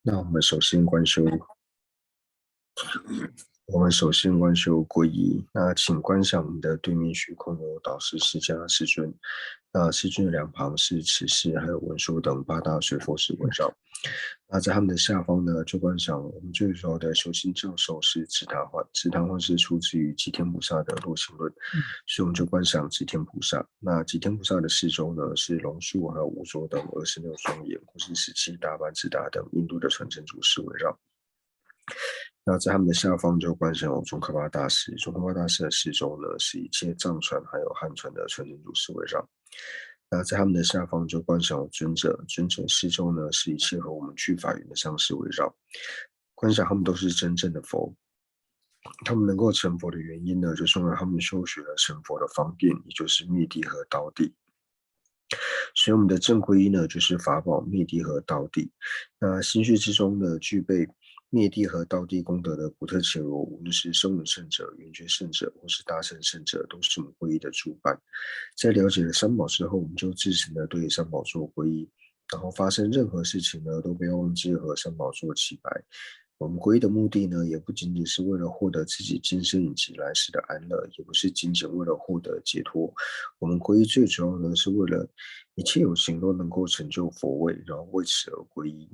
那我们首先观修皈依。那请观想我们的对面虚空有导师释迦世尊。那世尊的两旁是持世还有文殊等八大水佛士围绕。那在他们的下方呢，就观想我们最主要的修行教授是智达幻。智达幻是出自于吉天菩萨的落行论，所以我们就观想吉天菩萨。那吉天菩萨的四周呢，是龙树还有无着等26双眼，或是17大班智达等印度的传承祖师围绕。那在他们的下方就观想有宗喀巴大师。宗喀巴大师的四周呢，是一切藏传还有汉传的传承祖师围绕。那在他们的下方就观想有尊者。尊者四周呢，是一切和我们具法缘的上师围绕。观想他们都是真正的佛。他们能够成佛的原因呢，就是因为他们修学了成佛的方便，也就是灭地和道地。所以我们的正皈依呢，就是法宝、灭地和道地。那心绪之中呢，具备灭地和道地功德的普特伽罗，无论是声闻圣者、圆觉圣者，或是大乘圣者，都是我们皈依的主伴。在了解了三宝之后，我们就自持的对三宝做皈依，然后发生任何事情呢，都不要忘记和三宝做祈白。我们皈依的目的呢，也不仅仅是为了获得自己今生以及来世的安乐，也不是仅仅为了获得解脱。我们皈依最主要呢，是为了一切有情都能够成就佛位，然后为此而皈依。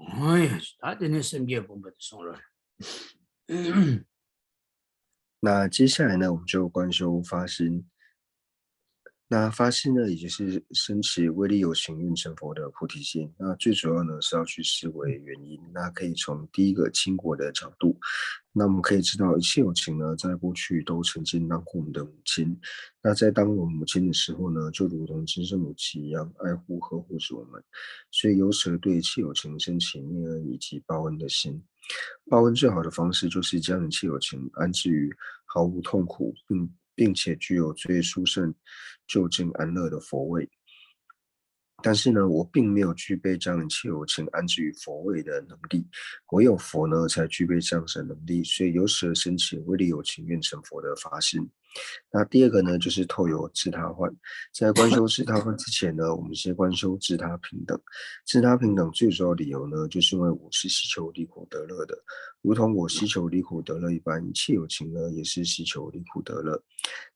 哎，他的那身边不送了。那接下来呢，我们就观修发心。那发心呢，也就是升起威力有情愿成佛的菩提心。那最主要呢是要去思维原因。那可以从第一个亲果的角度，那我们可以知道一切有情呢，在过去都曾经当过我们的母亲。那在当我们母亲的时候呢，就如同亲生母亲一样爱护呵护着我们。所以由此而对一切有情升起念恩以及报恩的心。报恩最好的方式就是将一切有情安置于毫无痛苦，并且具有最殊胜、究竟安乐的佛位。但是呢，我并没有具备将一切有情安置于佛位的能力，唯有佛呢才具备这样子的能力，所以由此而生起为利有情愿成佛的发心。那第二个呢，就是透有自他换。在观修自他换之前呢，我们先观修自他平等。自他平等最主要理由呢，就是因为我是希求离苦得乐的，如同我希求离苦得乐一般，一切有情呢也是希求离苦得乐。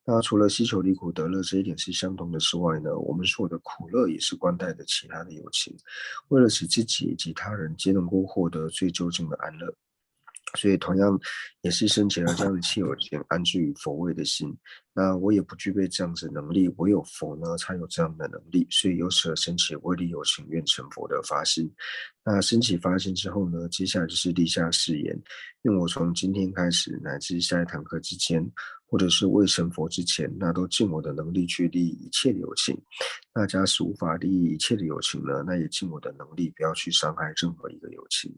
那除了希求离苦得乐这一点是相同的之外呢，我们所有的苦乐也是关待的其他的有情，为了使自己以及他人皆能够获得最究竟的安乐。所以同样也是升起了这样的气有情安置于佛位的心。那我也不具备这样子的能力，唯有佛呢才有这样的能力，所以由此而升起为利有情愿成佛的发心。那升起发心之后呢，接下来就是立下誓言，愿我从今天开始乃至下一堂课之间，或者是未成佛之前，那都尽我的能力去利益一切的有情。那假使无法利益一切的有情呢，那也尽我的能力不要去伤害任何一个有情。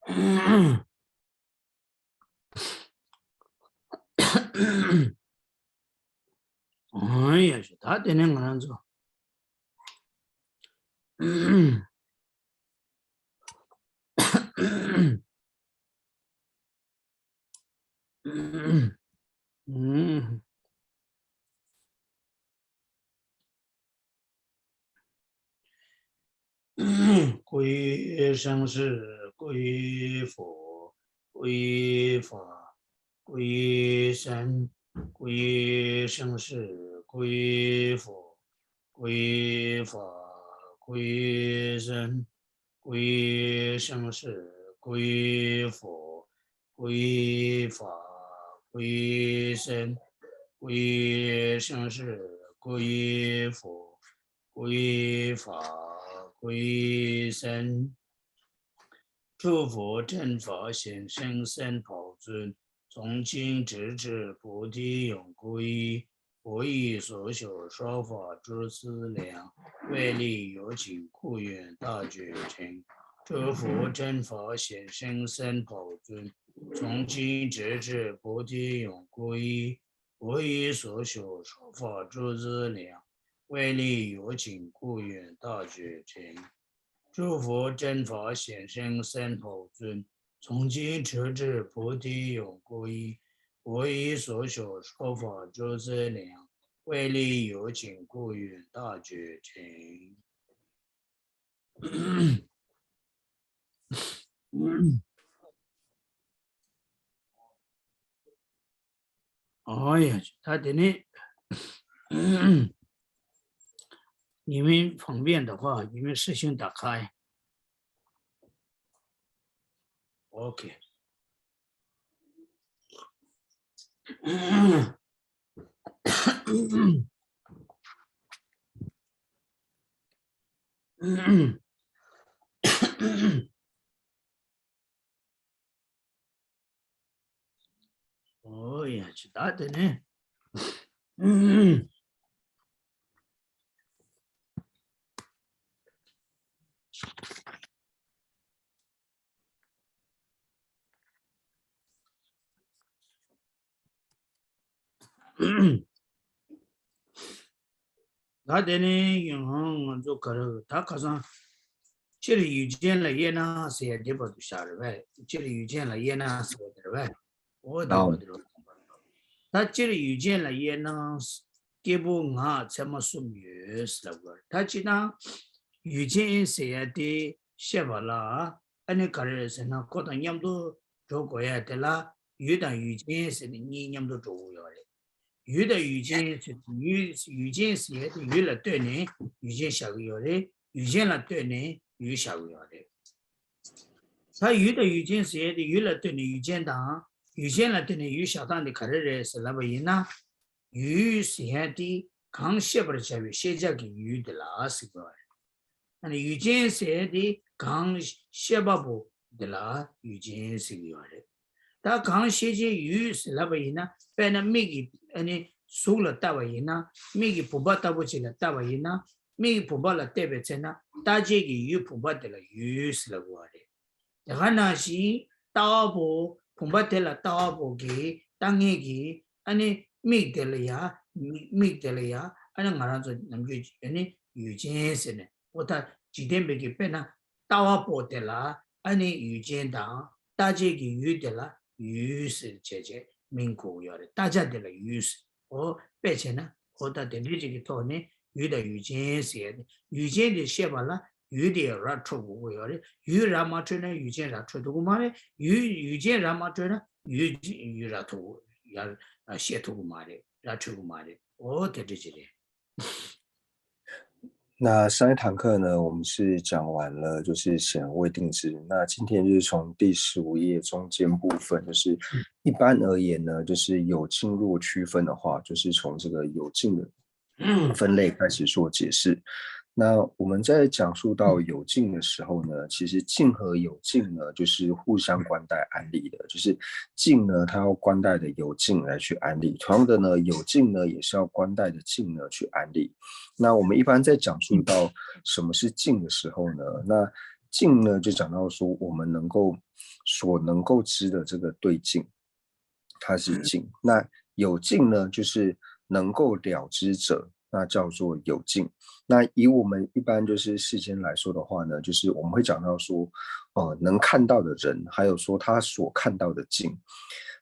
哎呀，他天天可能做。归生是归佛，归法，归身，归生是归佛，归法，归身，归生是归佛，归法，归身，归生是归佛。归法归身，诸佛正法显身三宝尊，从今直至菩提永归依。我以所修说法诸资粮，为利有情故愿大觉成。诸佛正法显身三宝尊，从今直至菩提永归依。我以所修说法诸资粮，为利有情故愿大觉成。诸佛正法显身三宝尊，从今直至菩提永归依。我以所修说法诸资粮，为利有情故愿大觉成。哎呀，他的呢？你们方便的话，你们视讯打开。OK。哦呀，知道的呢。他的呢，银行就可能他可上，这里遇见了也那是也不都下来呗，这里遇见了也那是的呗，我的不的。他这里遇见了也那这不啊，怎么说明是了个？他只当遇见谁的写不啦？อันนี้ก็เลยสินะก็ต้องย้ำตัวจบก็ยังแต่ละ遇到遇见是你ย้ำตัวจบ要的。遇到遇见是遇见是遇了对呢，遇见下个月的，遇见了对呢，遇下个月的。他遇到遇见是遇了对呢，遇见当，遇见了对呢，遇下当的开始是那么一呢，遇是的刚写不了下面写这个遇的啦是个，那遇见是的刚写不的啦，遇见是个的。他刚写进语是那么一呢，别那每个输了大为呢，每个不把大不起了大为呢，每个不把了代表在呢，大这个语不把的了语是了我的，然后那是大不不把的了大不给当一个，没得了呀，没得了呀，俺我让做那么就语见是呢，我他几天没给别那大不的了，语见当大这个语的了。语是姐姐民国要的，大家的了语是，我并且呢，我到的这个头呢，有的语见写的，语见的写完了，有的让出不要的，有让嘛这呢，语见让出图嘛的，语见让嘛这呢，有让图要写图嘛的，让出嘛的，我的这些的。那上一堂课呢，我们是讲完了，就是显未定之。那今天就是从第15页中间部分，就是一般而言呢，就是有境若区分的话，就是从这个有境的分类开始做解释。那我们在讲述到有境的时候呢，其实境和有境呢，就是互相关待安立的，就是境呢，它要关待的有境来去安立，同样的呢，有境呢，也是要关待的境呢去安立。那我们一般在讲述到什么是境的时候呢，那境呢，就讲到说我们所能够知的这个对境，它是境。那有境呢，就是能够了知者，那叫做有境。那以我们一般就是世间来说的话呢，就是我们会讲到说，能看到的人，还有说他所看到的境。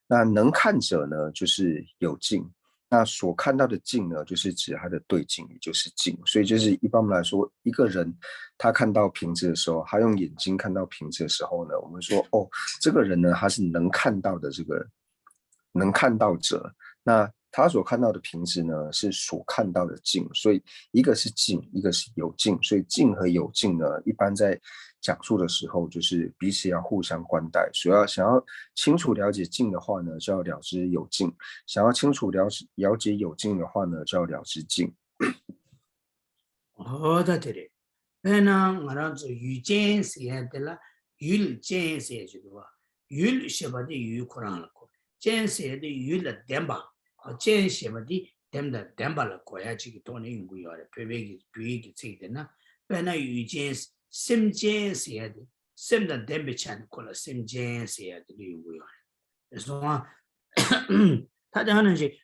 那能看者呢，就是有境。那所看到的境呢，就是指它的对境，也就是境。所以就是一般来说，一个人他看到瓶子的时候，他用眼睛看到瓶子的时候呢，我们说哦，这个人呢，他是能看到的这个能看到者。那他所看到的瓶子呢，是所看到的境。所以一个是境，一个是有境。所以境和有境呢，一般在讲述的时候，就是彼此要互相关待。想要清楚了解境的话呢，就要了知有境；想要清楚了解有境的话呢，就要了知境。哦，对对，那我让做遇见谁的了，遇见谁就对吧？遇什么的遇可能了过，见谁的遇了点吧，见什么的点吧了过呀，这个多年用过要的，别个这个呢，那遇见心见谁的，心的点不强，过了心见谁的用过要的，说啊，他讲的是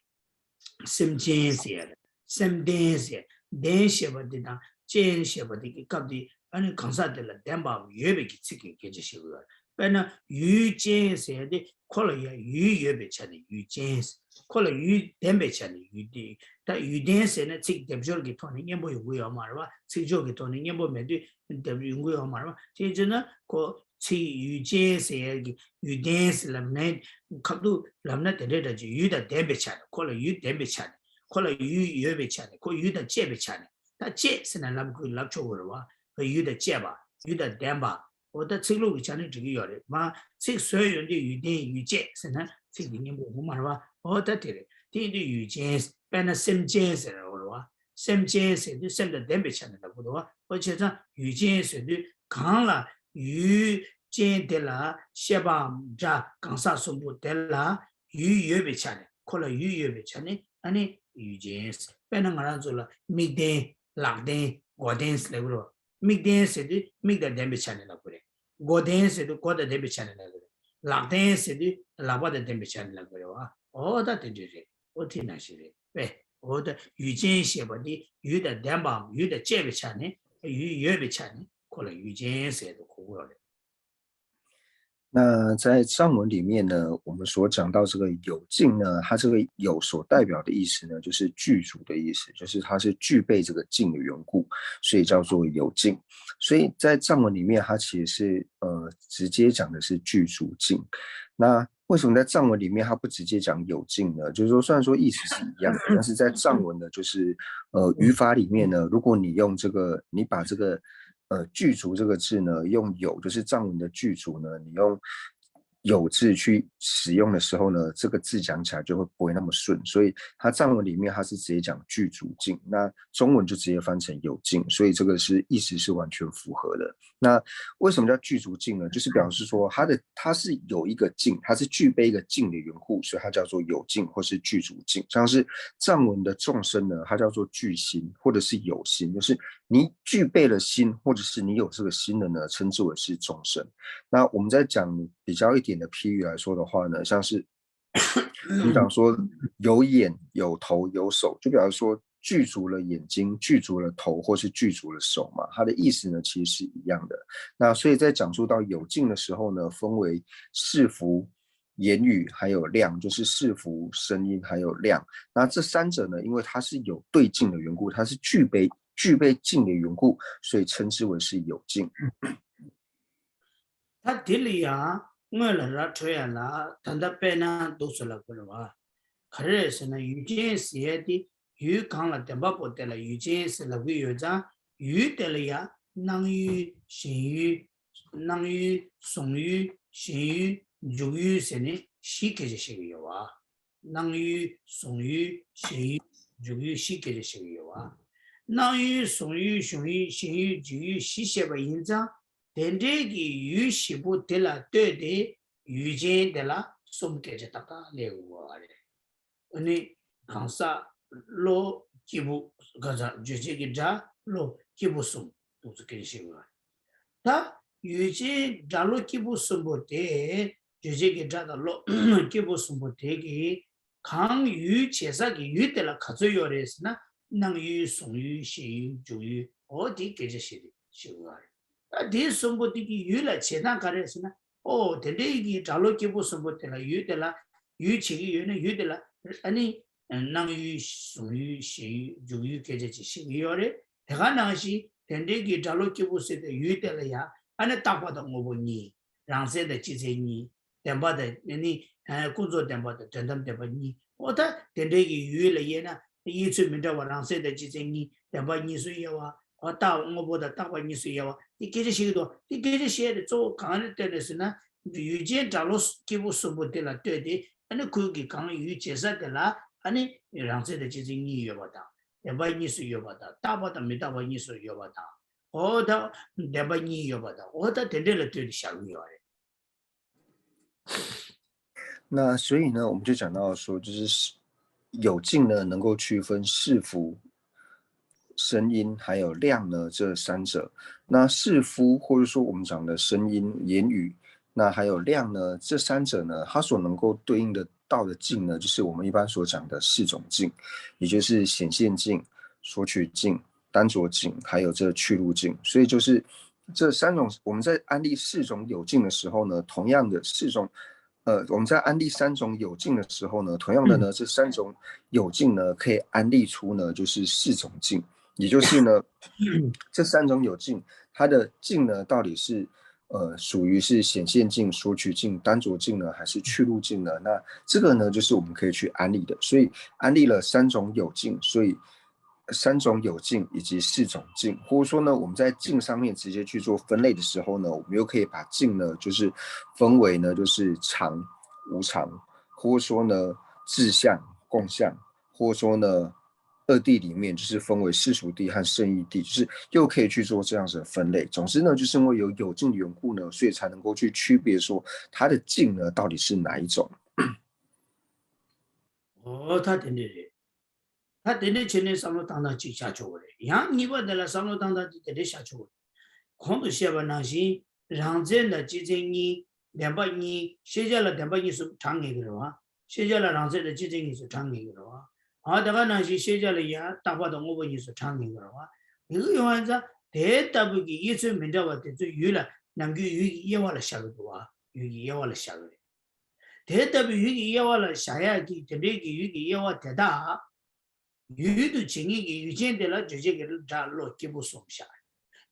心见谁的，心见谁。电写不的呢，见写不的个搞的，反正讲啥的了，电把越别个这个就修了。反正遇见写的，可能也越别吃的遇见，可能遇电别吃的遇的，但遇电写呢，这个代表给托你也没有会嘛是吧？这就给托你也没面对代表用会嘛是吧？这就呢，个去遇见写的遇电是啷么呢？看到啷么呢？在这就遇的电别吃的，可能遇电别吃的。或者越别强的，或有的借别强的，但借是呢，那么拉出去的话，和有的借吧，有的担吧，我的这路强的这个要的，嘛，这所有人的有点有借是呢，这个你不嘛是吧？我的对的，对的有借，变成sem借是了，我话sem借是的sem的担别强的了，不多，而且呢，有借是的扛了有借的了，先把这刚啥送不得了，有越别强的，可能有越别强的，安尼。遇见是，变成我让做了，每天、两天、五天是来不了，每天是的，每个人别钱的来不了，五天是的，五的人别钱的来不了，两天是的，两百的人别钱的来不了啊！哦，那对对对，我听那些的，喂，我的遇见些不的，有的两百，有的借别钱的，有越别钱的，可能遇见些都可不了的。那在藏文里面呢，我们所讲到这个有境呢，它这个有所代表的意思呢，就是具足的意思，就是它是具备这个境的缘故，所以叫做有境。所以在藏文里面，它其实是直接讲的是具足境。那为什么在藏文里面它不直接讲有境呢？就是说，虽然说意思是一样的，但是在藏文呢，就是语法里面呢，如果你用这个，你把这个具足这个字呢，用有就是藏文的具足呢，你用有字去使用的时候呢，这个字讲起来就会不会那么顺，所以它藏文里面它是直接讲具足境，那中文就直接翻成有境，所以这个是意思是完全符合的。那为什么叫具足境呢？就是表示说它是有一个境，它是具备一个境的缘故，所以它叫做有境或是具足境。像是藏文的众生呢，它叫做具心或者是有心，就是你具备了心，或者是你有这个心的呢，称之为是众生。那我们在讲比较一点的譬喻来说的话呢，像是我们讲说有眼、有头、有手，就表示说具足了眼睛、具足了头，或是具足了手嘛。它的意思呢，其实是一样的。那所以在讲述到有境的时候呢，分为视符、言语还有量，就是视符、声音还有量。那这三者呢，因为它是有对境的缘故，它是具备境的缘故，所以称之为是有境。他地里呀，我了拉出来了，他那边呢都是了，不是吧？可是是呢，遇见些的，遇讲了点把不得了，遇见是那个有张遇得了呀，能遇、新遇、能遇、送遇、新遇、旧遇是呢，细个就是个有啊，能遇、送遇、新遇、旧遇细个就是个有啊，能遇、送遇、新遇、新遇、旧遇细些个印章。但这个遇是不得了，对的，遇见的了，送给这大家来玩的。你看啥老吉布，刚才就是个啥老吉布送，都是给些玩。他有些假如基不生不得，有些给查到了基不生不得给抗语介绍给语的了，可最要的是呢，能语、送语、写语、主语，我的给这些的修啊。啊，这生不得给语了，其他干的是呢，哦，这里个假如基不生不得了，语的了，语起个语呢，语的了，你能语、送语、写语、主语给这些修要的，这个呢是。但这个假如基不是的语的了呀。俺大把的我问你，让谁的几千你，电报的你工作电报的，真正电报你，我的电这个语了也呢，一出门的话让谁的几千你，电报你需要啊，我打我不的大把你需要啊，你给这些多，你给这些的做刚才的是呢，语件假如给我说不得了，对的，俺可以给刚语介绍的啦，俺让谁的几千你要不到，电报你需要不到，大把的没大把你需要不到。我的两百你要不到，我的真正的对小女儿。那所以呢，我们就讲到说，就是有境呢能够区分视符、声音还有量呢这三者。那视符或者说我们讲的声音、言语，那还有量呢这三者呢，它所能够对应的到的境呢，就是我们一般所讲的四种境，也就是显现境、索取境、单着境，还有这去路境。所以就是这三种，我们在安利四种有境的时候呢，同样的四种。我们在安利三种有境的时候呢，同样的呢，这三种有境呢，可以安利出呢，就是四种境，也就是呢，这三种有境，它的境呢，到底是属于是显现境、索取境、单着境呢，还是去路境呢？那这个呢，就是我们可以去安利的。所以安利了三种有境，所以三种有境以及四种境，或者说呢，我们在境上面直接去做分类的时候呢，我们又可以把境呢，就是分为呢，就是常、无常，或者说呢，自相、共相，或者说呢，二谛里面就是分为世俗谛和圣义谛，就是又可以去做这样子的分类。总之呢，就是因为有境的缘故呢，所以才能够去区别说它的境呢到底是哪一种。哦，他真的是，他真的前天上路当当就下去了，让你把的了上路当当就真的下去了。空头下吧那些让这的几千年200年，写下了200年是长一个了哇，写下了让这的几千年是长一个了哇，啊，这个那些写下了呀，大把的我们也是长一个了哇，这个样子，太大不给一村民的话，这就有了，能够有也完了下个多啊，有也完了下个。太大不有也完了下呀，给这里给有也完太大，有的经验给有见的了，直接给他落基本松下。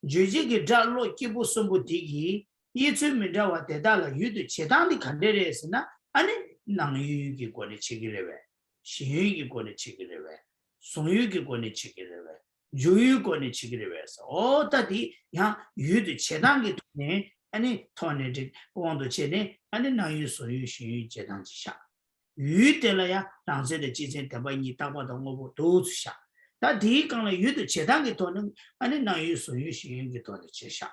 就这个扎罗基本上不提起，一出门的话得到了有的其他的看待的是呢，俺呢能有一个过来吃个来呗，新有一个过来吃个来呗，送有一个过来吃个来呗，有一个过来吃个来呗是，哦，到底像有的其他的呢，俺呢团的这往多钱呢，俺呢能有所有新有阶段之下，有的了呀，当时的基层特别你打包到我不都是下。但第一讲了，有的其他的多能，俺的能有属于幸运的多的接下，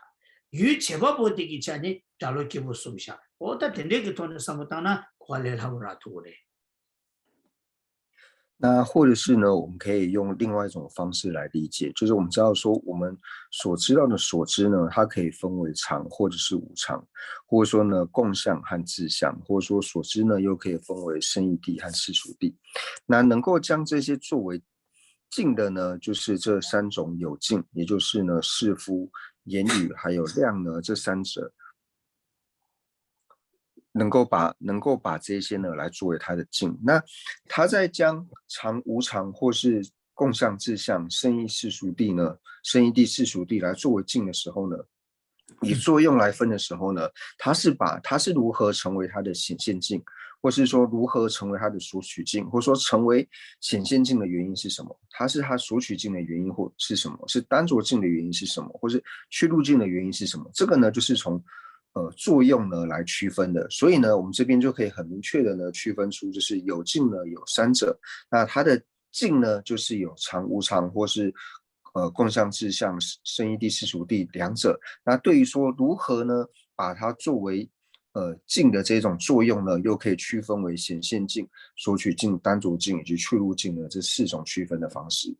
有七八波的个钱呢，假如给我送下，我的等那个多的什么当然过来了我拉土的。那或者是呢，我们可以用另外一种方式来理解，就是我们知道说，我们所知道的所知呢，它可以分为常或者是无常，或者说呢共相和自相，或者说所知呢又可以分为生义谛和世俗谛。那能够将这些作为境的呢，就是这三种有境，也就是呢视夫、言语还有量呢这三者。能够把这些呢来作为它的境，那他在将常无常或是共相自相、生意世俗谛呢，生意谛世俗谛来作为境的时候呢，以作用来分的时候呢，它是如何成为它的显现境，或是说如何成为它的索取境，或者说成为显现境的原因是什么？它是它索取境的原因或是什么？是单着境的原因是什么？或是去路境的原因是什么？这个呢，就是从作用呢来区分的。所以呢，我们这边就可以很明确的呢区分出，就是有境呢有三者，那它的境呢就是有常无常或是共相自相、生义谛、世俗谛两者。那对于说如何呢把它作为境的这种作用呢，又可以区分为显现境、索取境、单着境以及去路境的这四种区分的方式。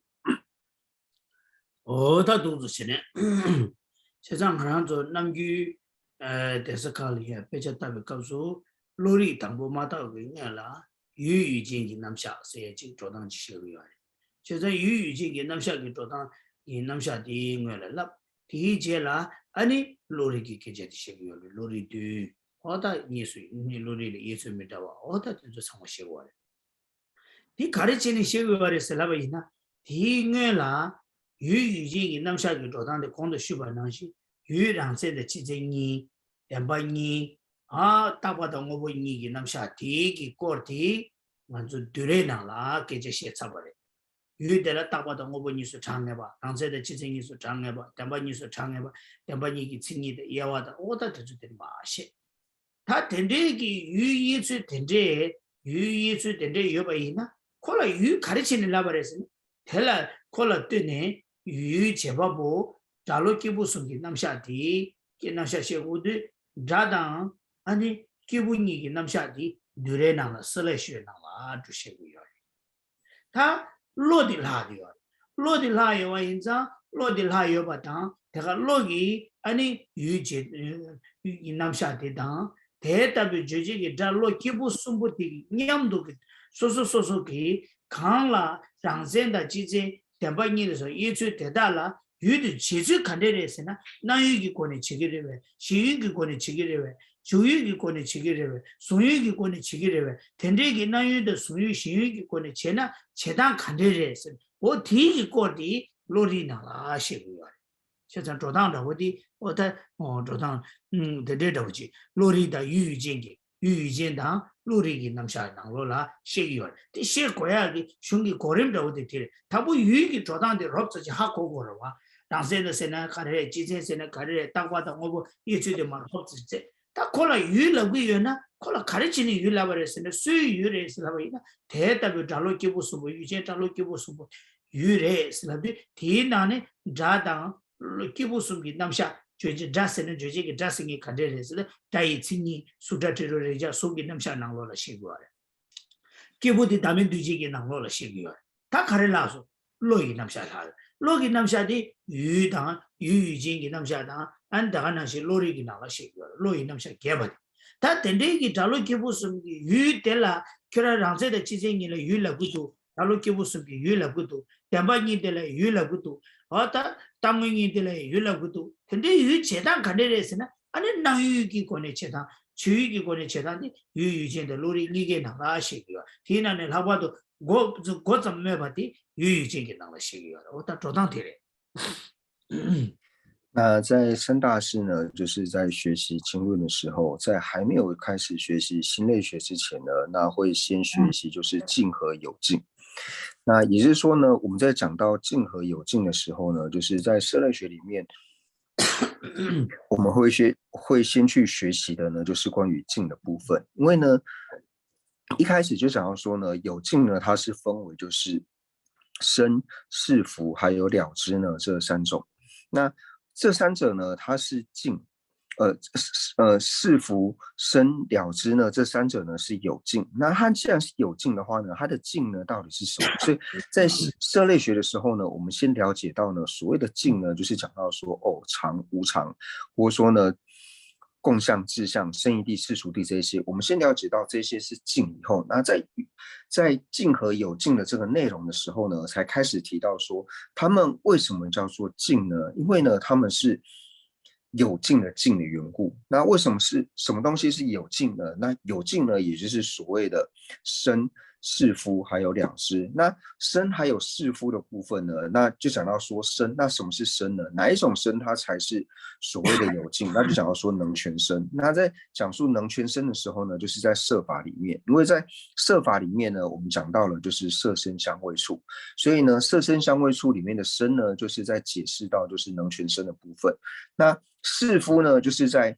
哦，他都是现在，现在好像做南句但是考虑啊，比较特别告诉努力当不马到个人啦，语境给南下，谁就做当去修个就在语境给南下给做当，给南下的原来了，第一节啦，安尼努力给这修个努力对，我的艺术，你努力的艺术没得话，我的就是什么修个。이 가르치는 시험을 살아봐이나 디응을 유유지 남샤기 조단데 공도 슈바나시 유랑세의 지쟁이 엠바니 아 따바다 오보니 남샤 디기 꼬르디 먼저 드레나라 계제시 잡아래 유대라 따바다 오보니 수 장해봐 랑세의 지쟁이 수 장해봐 엠바니 수 장해봐 엠바니기 친이데 야와다 오다 저주들 마시 다 된대기 유이수 된대 유이수 된대 여바이나 콜라 유 가르치는 라바레스는 텔라 콜라 뜨네 유 제바보 달로키부 숨기 남샤디 남샤시고드 자당 아니 기분이기 남샤디 누레나라 슬래시나라 주시고요 다 로딜하디요 로딜하요 인자 로딜하요 바다 내가 로기 아니 유제 이 남샤디다 대답이 주지기 달로키부 숨부티 냠도 소소소소기 강라 장센다 지제 대바니에서 예주 대달라 유드 지주 간데레스나 나유기 권의 지기레베 시유기 권의 지기레베 조유기 권의 지기레베 소유기 권의 지기레베 텐데기 나유의 소유 시유기 권의 제나 제단 간데레스 뭐 디기 권이 로리나라 하시고요. 세상 조당다 어디 어다 조당 대대도지 로리다 유유진기 유유진다 로리기 남샤 나로라 시기월 디 시고야기 슝기 고림다 어디들 다부 유익이 조당데 럽지 하고 거라와 당세는 가래 지세는 가래 땅과다 오고 이주데 말 럽지 다 콜라 유일라고요나 콜라 가르치는 유일라버스는 수유레스라고이나 대답을 달로기 보수고 유제 달로기 보수고 유레스라비 디나네 자당 기보수기 남샤 죄지 자세는 죄지기 자생이 간데레스 다이치니 수다테로레자 속이 남샤 나로라 시고래 기보디 담에 뒤지기 나로라 시고래 다 가래라서 로이 남샤할 로기 남샤디 유당 유유진기 남샤다 안다가나시 로리기 나가 시고래 로이 남샤 개바디 다 덴데기 달로 기보수기 유텔라 그라랑세의 지쟁이를 유일라고도 달로 기보수기 유일라고도 담바니들의 유일라고도 어다 땅윙이들의 유일라고도 근데 유 재단 간데레스나 아니 나유기 권의 재단 주유기 권의 재단이 유유진의 로리 이게 나가시고요 디나는 하고도 고좀 매바디 유유진이 나가시고요 어다 조당들이 那在升大师呢，就是在学习经论的时候，在还没有开始学习心类学之前呢，那会先学习就是静和有静。那也就是说呢，我们在讲到静和有静的时候呢，就是在色类学里面，我们会先去学习的呢，就是关于静的部分。因为呢，一开始就想要说呢，有静呢，它是分为就是生、是福还有了知呢这三种。那这三者呢，它是静，是福、生、了知呢，这三者呢是有静。那它既然是有静的话呢，它的静呢到底是什么？所以在色类学的时候呢，我们先了解到呢，所谓的静呢，就是讲到说常、无常，或者说呢共相、志相、生一地、世俗地这些，我们先了解到这些是静以后，那在静和有静的这个内容的时候呢，才开始提到说，他们为什么叫做静呢？因为呢，他们是有静的静的缘故。那为什么是什么东西是有静呢？那有静呢，也就是所谓的生、是夫还有了知。那生还有是夫的部分呢，那就讲到说生，那什么是生呢？哪一种生它才是所谓的有静？那就讲到说能全生。那在讲述能全生的时候呢，就是在摄法里面，因为在摄法里面呢，我们讲到了就是色身相位处，所以呢，色身相位处里面的生呢，就是在解释到就是能全生的部分。那是夫呢，就是在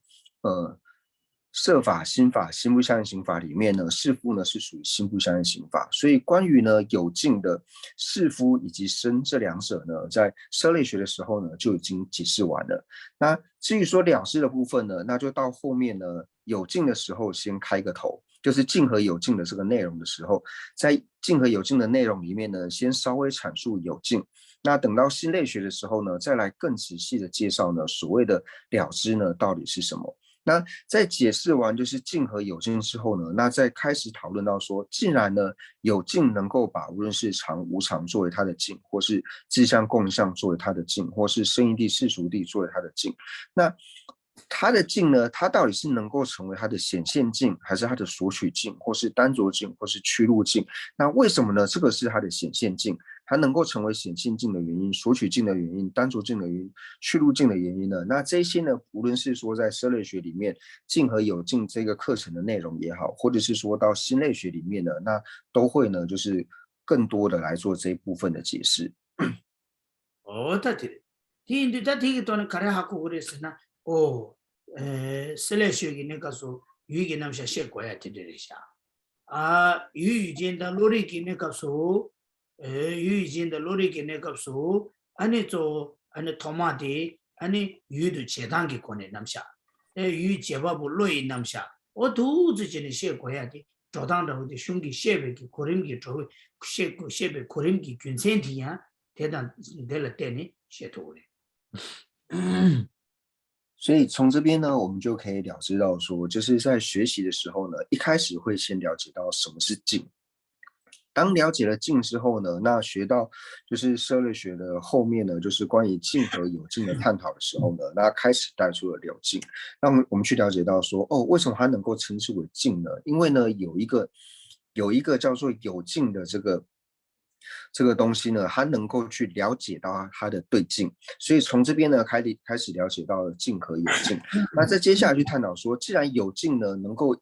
摄法、心法、心不相应刑法里面呢，是夫呢是属于心不相应刑法，所以关于呢有静的是夫以及生这两者呢，在色类学的时候呢就已经解释完了。那至于说了知的部分呢，那就到后面呢有静的时候先开个头，就是静和有静的这个内容的时候，在静和有静的内容里面呢，先稍微阐述有静。那等到心类学的时候呢，再来更仔细的介绍呢，所谓的了知呢到底是什么。那在解释完就是静和有静之后呢，那再开始讨论到说，既然呢有静能够把无论是常无常作为它的静，或是自相共相作为它的静，或是生义谛世俗谛作为它的静，那它的静呢，它到底是能够成为它的显现静，还是它的索取静，或是单着静，或是趋入静？那为什么呢？这个是它的显现静。它能够成为显性镜的原因、索取镜的原因、单着镜的原因、去路镜的原因呢？那这些呢，无论是说在社类学里面镜和有镜这个课程的内容也好，或者是说到心类学里面呢，那都会呢，就是更多的来做这一部分的解释。어떠지? 디인도 되게 또는 가려하고 그랬으나 오 슬래시기 내가서 유익이 남샤 셰고야 되리샤 아 유유진다 로리기 내가서 유유진다 로리기 내가서 아니 저 아니 토마디 아니 유도 제단기 권에 남샤 유 제바부 로이 남샤 어두즈진이 셰고야 돼 조당도 슝기 셰베기 고림기 저 셰베 고림기 균센디야 대단 될了때니写图的。所以从这边呢，我们就可以了知到说，就是在学习的时候呢，一开始会先了解到什么是静。当了解了静之后呢，那学到就是社会学的后面呢，就是关于静和有静的探讨的时候呢，那开始带出了有静。那我们去了解到说，哦，为什么它能够称之为静呢？因为呢，有一个叫做有静的这个东西呢，它能够去了解到它的对境，所以从这边呢开始了解到了静和有静。那再接下来去探讨说，既然有静呢能够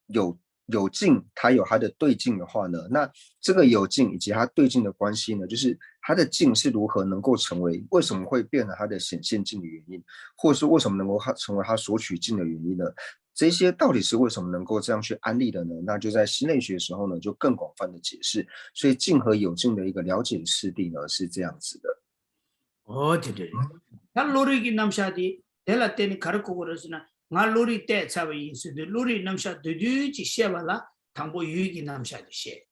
有静，它有它的对境的话呢，那这个有静以及它对境的关系呢，就是它的静是如何能够成为，为什么会变成它的显现境的原因，或者是为什么能够成为它索取境的原因呢？这些到底是为什么能够这样去安利的呢？那就在心类学的时候呢，就更广泛的解释。所以静和有静的一个了解的次第呢，是这样子的。어디들? 난 로리기 남샤디 될라 때니 가르고 그러스나 나 로리 때 차비 인수들 로리 남샤 드드지 셰발라 당보 유익이 남샤디 셰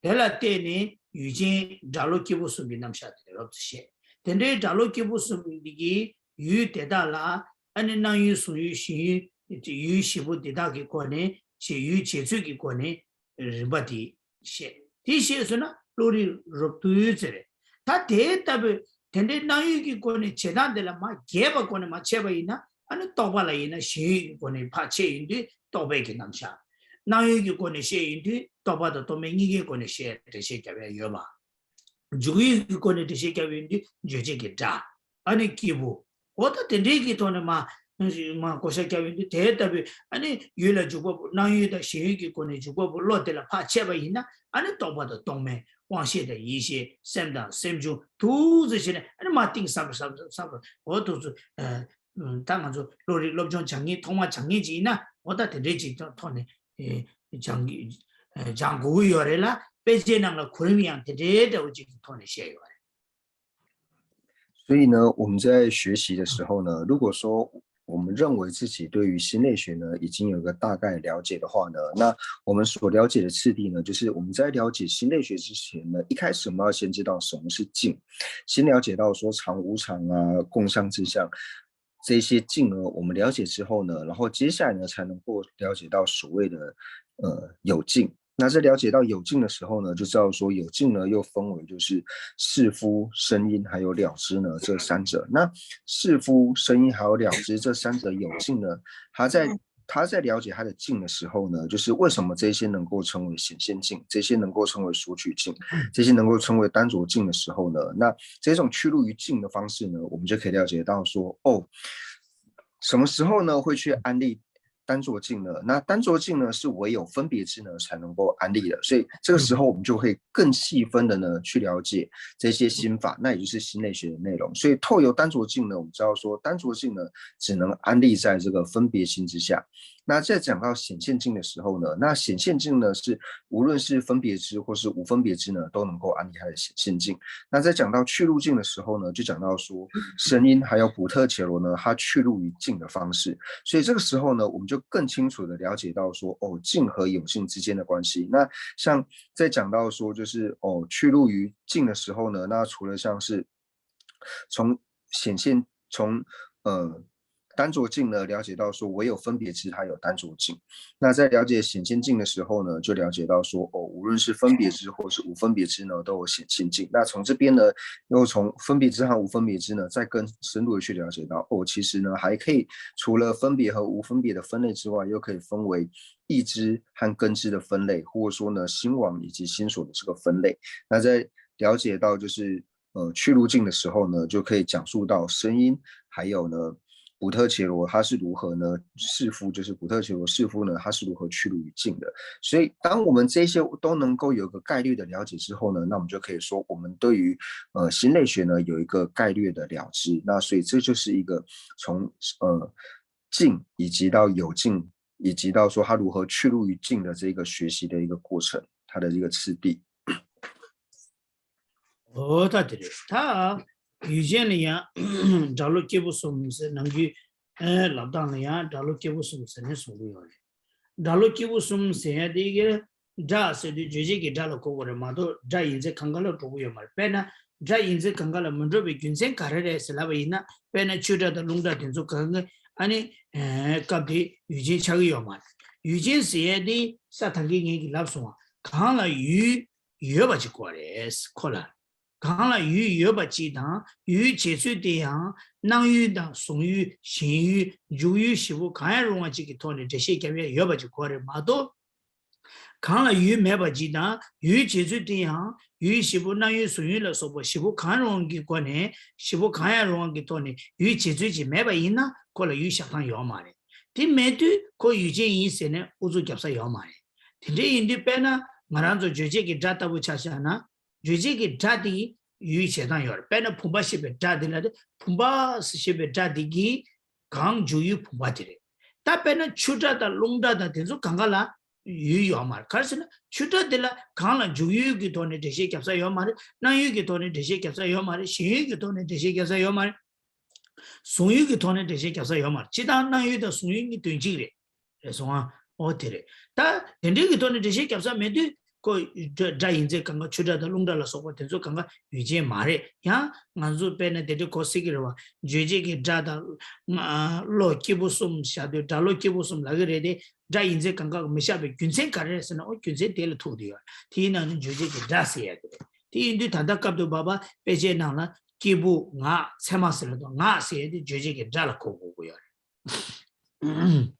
될라 때니 유진 잘로키부스비 남샤디 럽시 근데 잘로키부스비기 유대달라 아니 나 유수유시 유시부 대다기 권에 제 유제주기 권에 리바디 셰 디시에서나 로리 럽투유제레 다 대답을 근데 나유기 권에 재단들라 막 개바 권에 맞춰봐이나 아니 또발라이나 시 권에 파체인데 또배기 남샤 나유기 권에 시인데 또바도 또 맹이기 권에 시 대시켜봐 여봐 주의 권에 대시켜봐인데 주제기 다 아니 기부 어떤 데기 돈에 막 고생하는데 대답이 아니 유라 주고 나유다 시기 권에 주고 불러들라 파체봐이나 아니 또바도 동매 往现的一些三档、三中都这些呢，那么定三个，我都是当然说，罗中讲义通话讲义机呢，我到这几套呢，讲讲古语的啦，别这样的昆明的这的我就套呢写完。所以呢，我们在学习的时候呢，如果说我们认为自己对于心类学呢已经有一个大概了解的话呢，那我们所了解的次第呢，就是我们在了解心类学之前呢，一开始我们要先知道什么是静，先了解到说常无常啊、共相自相这些静呢，我们了解之后呢，然后接下来呢才能够了解到所谓的有静。那在了解到有境的时候呢，就知道说有境呢又分为就是是夫、声音还有了知呢这三者。那是夫、声音还有了知这三者有境呢，他在了解他的境的时候呢，就是为什么这些能够称为显现境，这些能够称为索取境，这些能够称为单着境的时候呢，那这种趋入于境的方式呢，我们就可以了解到说，哦，什么时候呢会去安利单着镜呢？那单着镜呢是唯有分别智呢才能够安利的，所以这个时候我们就会更细分的呢去了解这些心法，那也就是心类学的内容。所以透由单着镜呢，我们知道说单着镜呢只能安利在这个分别心之下。那在讲到显现境的时候呢，那显现境呢是无论是分别知或是无分别知呢，都能够安利它的显现境。那在讲到去入境的时候呢，就讲到说声音还有普特伽罗呢，它去入于境的方式。所以这个时候呢，我们就更清楚的了解到说，哦，静和有静之间的关系。那像在讲到说，就是去入于静的时候呢，那除了像是从显现从单着境呢，了解到说唯有分别支它有单着境。那在了解显现境的时候呢，就了解到说无论是分别支或是无分别支呢，都有显现境。那从这边呢，又从分别支和无分别支呢，再更深入的去了解到其实呢还可以除了分别和无分别的分类之外，又可以分为意支和根支的分类，或者说呢心王以及心所的这个分类。那在了解到就是去路境的时候呢，就可以讲述到声音，还有呢补特伽罗他是如何呢弑父，就是补特伽罗弑父呢，他是如何去路于境的。所以当我们这些都能够有一个概率的了解之后呢，那我们就可以说我们对于心类学呢有一个概率的了知。那所以这就是一个从境以及到有境，以及到说他如何去路于境的这个学习的一个过程，它的一个次第。他对他遇见了呀，找了几部书是能去，老当了呀，找了几部书是能送不了的。找了几部书是的个，这是的直接给找了过过的嘛，都这现在看看了过不了嘛，别呢，这现在看看了，门这边军生卡的是那边呢，别呢去的弄的听说看看，安尼，搞的遇见吃个药嘛，遇见是的，啥他给人给拉送啊，看了鱼把去过来是过来。看了鱼不记得，鱼接触对象，能鱼的、松鱼、新鱼、肉鱼、西部看容啊这个托的这些感觉鱼不就过来嘛都，看了鱼没不记得，鱼接触对象，鱼西部能鱼松鱼了说不西部看容给过呢，西部看容给托呢，鱼接触起没不赢呢，过了鱼相当要嘛的，第面对可遇见一些呢，我就夹上要嘛的，听这印度边呢，我让做直接给扎到不吃下呢。直接给扎的鱼相当有，别那普巴西被扎的了的，普巴西被扎的给刚就有普巴的嘞。但别那出扎的、弄扎的，听说刚刚啦鱼要嘛，可是呢出扎的了，刚了就有给多呢这些夹上要嘛的，那有给多呢这些夹上要嘛的，新有给多呢这些夹上要嘛的，松有给多呢这些夹上要嘛，其他那有的松有你对劲嘞，说啊，我的嘞，但天这个多呢这些夹上没对。个这现在刚刚出来的弄到了说话，听说刚刚遇见马嘞，呀，俺说别人在这考试个了哇，直接给扎到老基不送下头，扎老基不送那个来的，这现在刚刚没下边，军生干的是呢，我军生得了土地啊，第一呢，直接给扎死呀的，第一对他搞到爸爸，别些人了，基不俺才嘛死了都，俺死的直接给扎了口不要的。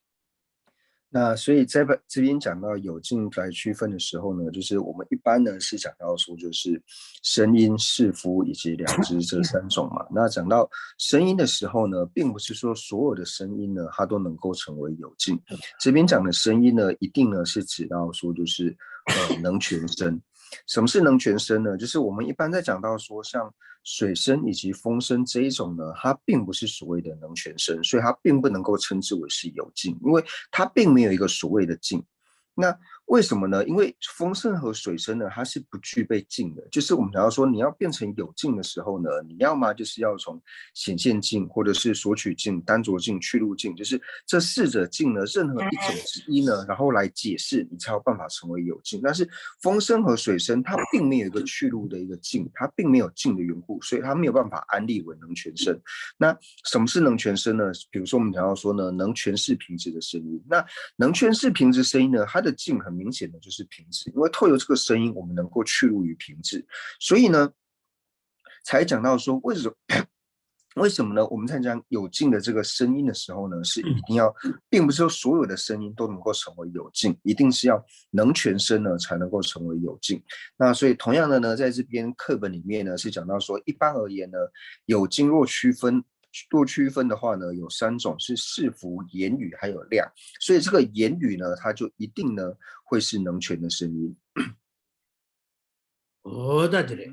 那所以在这边讲到有境来区分的时候呢，就是我们一般呢是讲到说就是声音、视肤以及了知这三种嘛。那讲到声音的时候呢，并不是说所有的声音呢它都能够成为有境。这边讲的声音呢，一定呢是指到说就是能全声。什么是能全声呢？就是我们一般在讲到说像水声以及风声这一种呢，它并不是所谓的能全声，所以它并不能够称之为是有境，因为它并没有一个所谓的境。那为什么呢？因为风声和水声呢，它是不具备境的。就是我们想要说，你要变成有境的时候呢，你要么就是要从显现境，或者是索取境、单着境、去路境，就是这四者境呢，任何一种之一呢，然后来解释，你才有办法成为有境。但是风声和水声，它并没有一个去路的一个境，它并没有境的缘故，所以它没有办法安立为能全声。那什么是能全声呢？比如说我们想要说呢，能诠释平直的声音。那能诠释平直声音呢，它的境很明显的就是平直，因为透过这个声音，我们能够去入于平直，所以呢，才讲到说为什么呢？我们在讲有境的这个声音的时候呢，是一定要，并不是说所有的声音都能够成为有境，一定是要能全声呢才能够成为有境。那所以同样的呢，在这边课本里面呢是讲到说，一般而言呢，有境若区分的话呢，有三种是视符、言语还有量。所以这个言语呢，它就一定呢会是能全的声音。对嘞。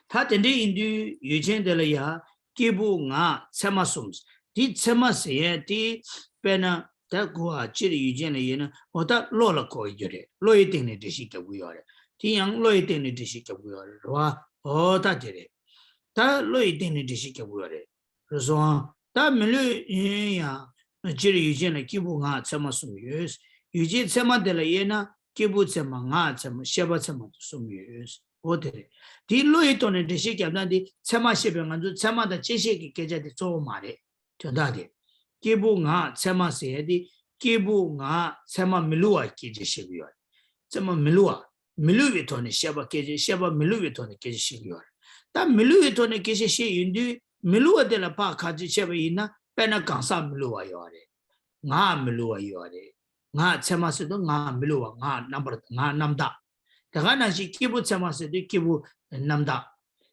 他等的印度以前的了呀，基部啊，什么松，第什么些的，别呢，他过这里遇见了也呢，我他落了过一点的，落一点的这些给不要的，这样落一点的这些给不要的，是吧？他这里，他落一点的这些给不要的，是说，他没了呀，那这里遇见了基部啊，什么松遇见什么的了也呢，基部什么啊，什么什么松 어때? 디 로이토네 대시 겹단디 체마 시병한주 체마다 제시기 계제디 조 말에 전다디 기부가 체마세디 기부가 체마 밀루아 계제시고요. 체마 밀루아 밀루비토네 샤바 계제 샤바 밀루비토네 계제시고요. 다 밀루비토네 계제시 인디 밀루아데라 파 가지 샤바이나 페나 강사 밀루아 요아레 nga milua yore nga chama se do nga milua nga number nga namda daga na ji kibu chama se do kibu namda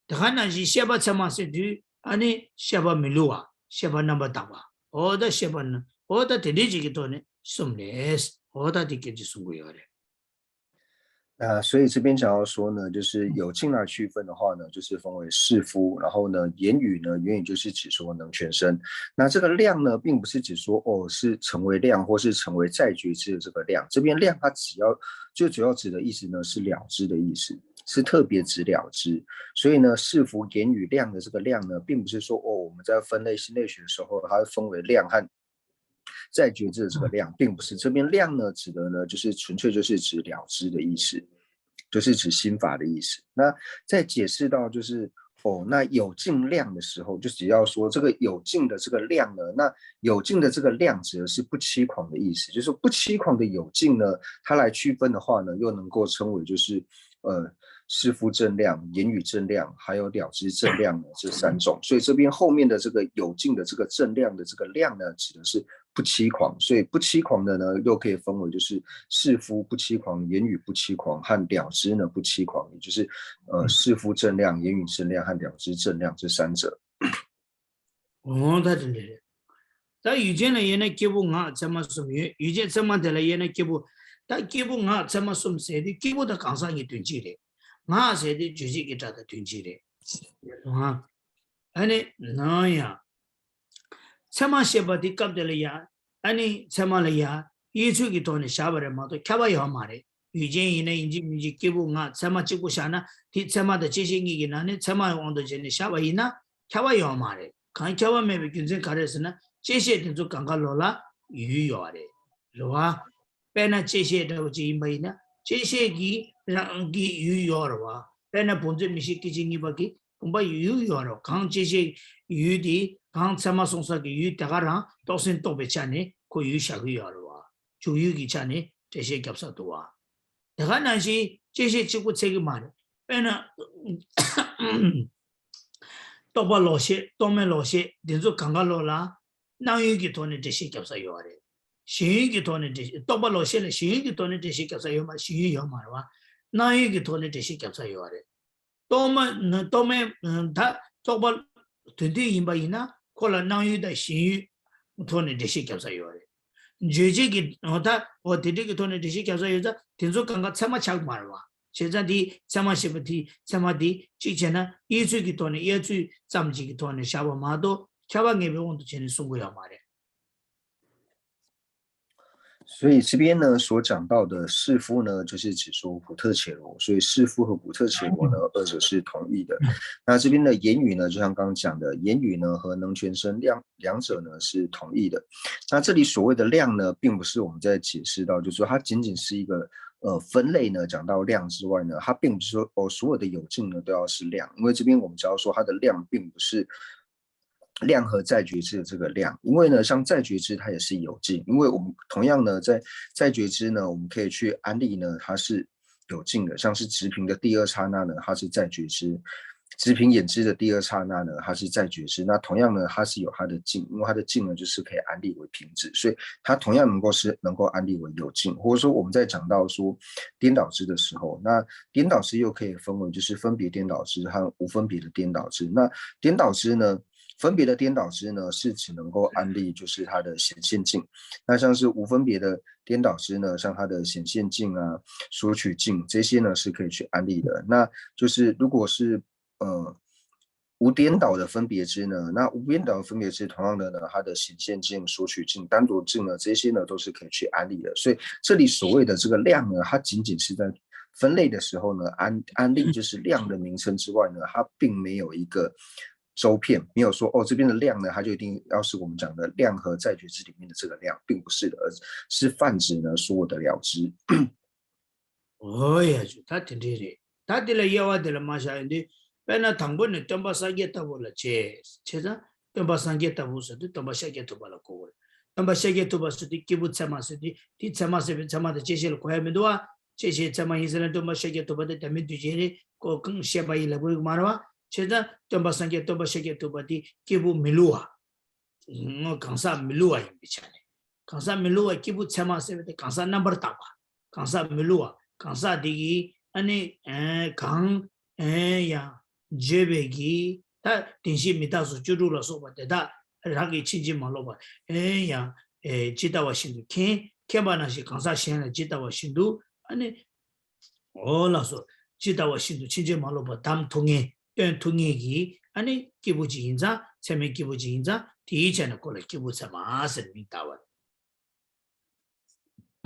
daga na ji sheba chama se do ani sheba milua sheba number da ba oda sheba oda de ji ki to ne sumles oda de ki ji sungu yore 所以这边讲到说呢，就是有境来区分的话呢，就是分为士夫，然后呢，言语呢，言语就是指说能全身。那这个量呢，并不是指说哦是成为量，或是成为在觉知的这个量。这边量它最主要指的意思呢是了知的意思，是特别指了知。所以呢，士夫言语量的这个量呢，并不是说哦我们在分类心类学的时候，它会分为量和在觉知的这个量，并不是这边量呢，指的呢就是纯粹就是指了知的意思，就是指心法的意思。那在解释到就是那有境量的时候，就只要说这个有境的这个量呢，那有境的这个量指的是不欺狂的意思，就是说不欺狂的有境呢，它来区分的话呢，又能够称为就是士夫正量、言语正量，还有了知正量呢这3种。所以这边后面的这个有境的这个正量的这个量呢，指的是不欺狂。所以不欺狂的呢，又可以分为就是士夫不欺狂、言语不欺狂和了知呢不欺狂，也就是士夫正量、言语正量和了知正量这3者。他真的，但以前呢，原来基本啊怎么说？以前怎么的了？原来基本，但基本啊怎么说？谁的基本的刚上一段距离。nga se de juji ki ta da tunji re ha ane na ya chama sheba di kap de le ya ane chama le ya yichu ki to ne sha ba re ma to kya ba yo ma re yu jin yin ne yin ji mi ji ki bu nga chama chi ku sha na ti chama da chi shi gi gi na ne chama wang do je ne sha ba yin na kya ba yo ma re kan kya ba me be gyun zen ka re se na chi she de zu kan ka lo la yu yo re lo ha pe na chi she de ji yin ba yin na chi she gi rangi yu yorwa pena ponje mishi kijingi baki kumba yu yoro kang jeje yu di kang sama songsa ki yu tagara tosin tobe chane ko yu shagu yorwa chu yu gi chane jeje gyapsa towa daga nanshi jeje chiku chegi mare pena toba loshe tome loshe denzo kanga lola nang yu gi tone jeje gyapsa yore shin yu gi tone toba loshe le shin yu gi tone jeje gyapsa yoma shin yu yomarwa 나이 그 돈에 대시 겹쳐요 아래 또면 다 저번 되게 임바이나 콜라 나이다 시 돈에 대시 겹쳐요 아래 제제기 어다 되게 돈에 대시 겹쳐요자 된소 강가 참아 차고 말와 제자디 참아시부티 참아디 지체나 이주기 돈에 예주 잠지기 돈에 샤바마도 샤방에 병원도 전에 송고야 말해 所以这边呢所讲到的士夫呢，就是指说普特伽罗，所以士夫和普特伽罗呢，二者是同义的。那这边的言语呢，就像刚刚讲的，言语呢和能全身两者呢是同义的。那这里所谓的量呢，并不是我们在解释到，就是说它仅仅是一个分类呢，讲到量之外呢，它并不是说所有的有境呢都要是量，因为这边我们只要说它的量并不是。量和在觉知的这个量，因为呢，像在觉知它也是有境，因为我们同样呢，在觉知呢，我们可以去安利呢，它是有境的，像是直屏的第2刹那呢，它是在觉知；直屏眼知的第2刹那呢，它是在觉知。那同样呢，它是有它的境，因为它的境呢，就是可以安利为平指，所以它同样能够安利为有境。或者说我们在讲到说颠倒知的时候，那颠倒知又可以分为就是分别颠倒知和无分别的颠倒知。那颠倒知呢？分别的颠倒知呢，是只能够安利就是它的显现境。那像是无分别的颠倒知呢，像它的显现境啊、索取境这些呢，是可以去安利的。那就是如果是无颠倒的分别知呢，那无颠倒的分别知同样的呢，它的显现境、索取境、单独境呢，这些呢都是可以去安利的。所以这里所谓的这个量呢，它仅仅是在分类的时候呢，安利就是量的名称之外呢，它并没有一个周遍，没有说这边的量呢，它就一定要是我们讲的量和在觉知里面的这个量，并不是的，而是泛指呢所有的了知。哦呀，就他听这里， 다들 예와들 마샤인데 배나 당분은 좀 바사겠다 볼라 제자 좀 바사겠다 보서도 좀 바샤겠다 볼라 고고 좀 바샤겠다 보서도 기부차마스디 디차마스 차마데 제시를 고야면도와 제시 차마 인생은 좀 바샤겠다 보다 때문에 뒤제리 고금 셰바이라 보고 말와 제자 좀 바사겠다 바샤겠다 보디 기부 밀루아 강사 밀루아 임비차네 강사 밀루아 기부차마스 강사 넘버 타바 강사 밀루아 강사 디기 아니 강 야 제베기 다 딘시 미다수 주루로 소바데다 라기 친지 말로바 야 지다와 신도 케바나시 강사 시행의 지다와 신도 아니 올라서 지다와 신도 친지 말로바 담 통해 통해기 아니 기부지 인자 세메 기부지 인자 디이체는 콜레 기부사 마스 미다와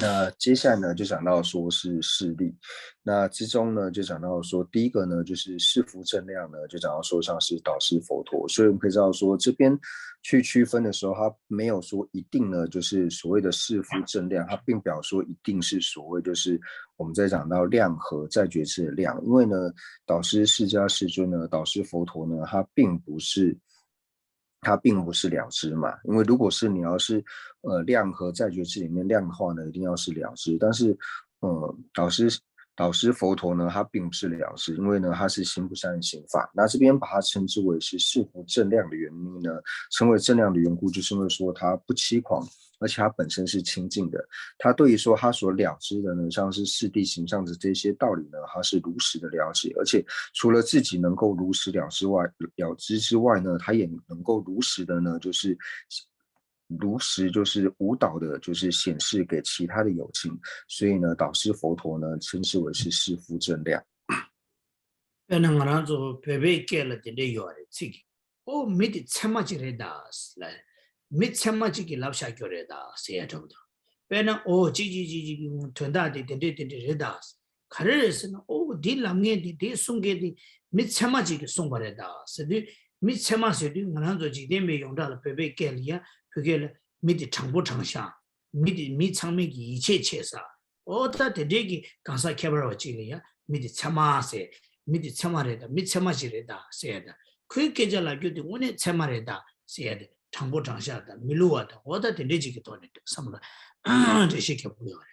那接下来呢，就讲到说是势力，那之中呢，就讲到说第一个呢，就是世福正量呢，就讲到说像是导师佛陀，所以我们可以知道说这边去区分的时候，它没有说一定呢，就是所谓的世福正量，它并表说一定是所谓就是我们在讲到量和在觉知的量，因为呢，导师释迦世尊呢，导师佛陀呢，它并不是了知嘛，因为如果是你要是量和在觉知里面量的话呢，一定要是了知，但是导师佛陀呢，他并不是了知，因为呢他是心不善行法，那这边把它称之为是世福正量的原因呢，称为正量的缘故，就是因为说他不欺诳，而且他本身是清净的，他对于说他所了知的呢，像是四谛行相的这些道理呢，他是如实的了解，而且除了自己能够如实了知之外呢，他也能够如实的呢，就是舞蹈的，就是显示给其他的有情，所以呢，导师佛陀呢，称之为是世福正量。mit chama chi ki lapsha kyore da se ato pena o ji thunda de de das khares na o di lamnge di sungge di mit chama chi ki songbare da se di mit chama se di ngana zo ji de me yong da la pe ke liya pe le mit changbo changsha mit changme ki iche che sa o da de ki kansa kebra chi liya mit chama se mit chama re da mit chama chi re da se da khu ke ja la gyu de one chama re da se da长不长下的迷路啊的，我的这几个多的什么的，这些可不要的。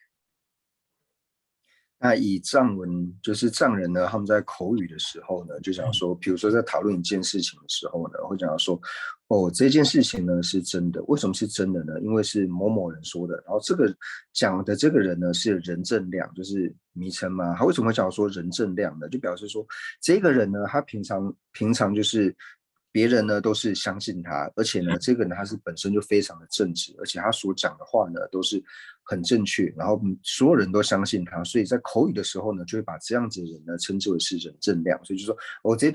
那以藏文就是藏人呢，他们在口语的时候呢，就讲说，比如说在讨论一件事情的时候呢，会讲说，哦，这件事情呢是真的，为什么是真的呢？因为是某某人说的，然后这个讲的这个人呢是人正量，就是名称嘛。他为什么会讲说人正量呢？就表示说这个人呢，他平常就是。别人呢都是相信他，而且呢，这个人他是本身就非常的正直，而且他所讲的话呢都是很正确，然后所有人都相信他，所以在口语的时候呢，就会把这样子的人呢称之为是人正量，所以就说哦，这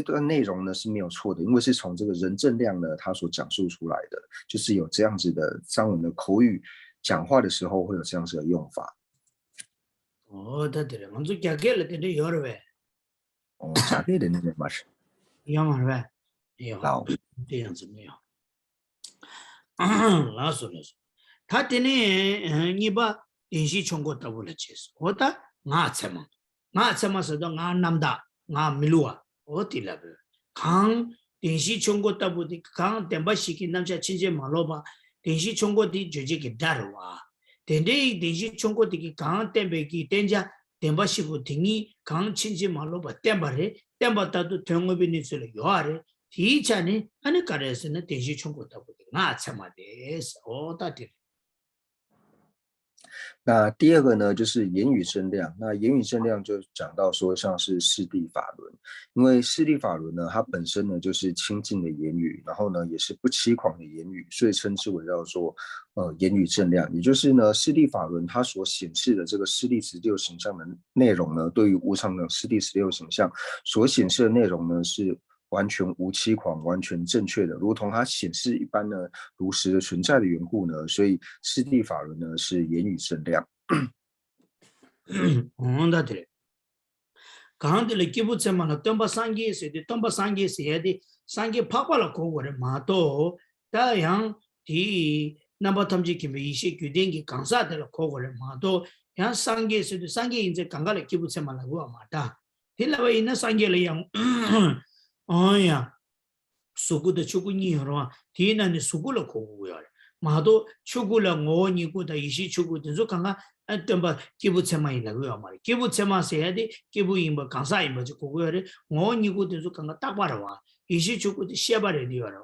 段内容呢是没有错的，因为是从这个人正量呢他所讲述出来的，就是有这样子的藏文的口语讲话的时候会有这样子的用法。哦，对了，我们就讲给了的这有了呗。哦，讲给的那个嘛是。要吗？是吧？有，这样子没有。老说，他的呢，你把联系全国都不来接受，我的俺怎么说的俺南大俺没路啊，我的了不，刚联系全国都不的，刚电把时间那些亲戚马路吧，联系全国的就这个大了哇，联系全国的刚电把给电家电把师傅听你刚亲戚马路吧电把嘞。템바타도 병업인이슬 요아래 디자니 아니 가레스는 대시 총고다 보다 나 참아데스 오다디 那第二个呢，就是言语正量。那言语正量就讲到说，像是四谛法轮，因为四谛法轮呢，它本身呢就是清净的言语，然后呢也是不欺诳的言语，所以称之为叫做言语正量。也就是呢，四谛法轮它所显示的这个四谛16形象的内容呢，对于无常的四谛16形象所显示的内容呢是。完全无欺诳，完全正确的，如同它显示一般呢，如实的存在的缘故呢，所以四谛法轮呢是言语正量。那对，刚的了，基本上嘛，东巴三界是的，东巴三界是的，三界跑过了过过的嘛都，大洋的那么他们就给一些决定给刚啥的了过过的嘛都， 야 상계에서도 상계 이제 강가를 기부세만 하고 마다 딜라와 있는 상계를 양 어야 수구도 추구니 여러 뒤에는 수구를 고고요 마도 추구를 오니고다 이시 추구도 저 강가 어떤 바 기부세만 있나고요 말 기부세만 해야 돼 기부인 뭐 강사인 뭐 고고요 오니고도 저 강가 딱 봐라 이시 추구도 시야바래 되어라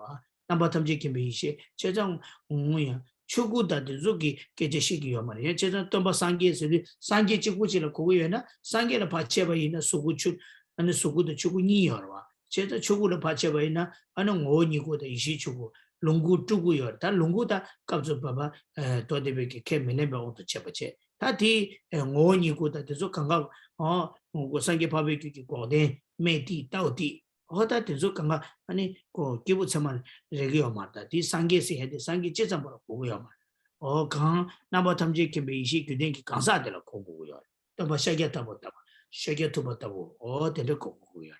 남바 탐지 김비 이시 최장 뭐야 추구다도 저기 계제시기요 말이야. 제가 또 상계에서 상계 지구지를 고고요나 상계를 받쳐봐 있는 수구축 아니 수구도 추구니여와. 제가 추구를 받쳐봐 있는 아는 오니고도 이시 추구 롱구 추구요. 다 롱구다 값을 봐봐 도대비게 개면에 어떤 쳐봐체. 다디 오니고도 저 강가 뭐 상계 바베큐기 고데 메디 따오디 어다 된소 강가 아니 그 기부처만 레기어 말다 디 상계시 해데 상계 제점으로 보고요 강 나버 탐지 김베이시 규den기 강사들 고고요 또 버셔겠다 못다 셔게도 못다고 데를 고고요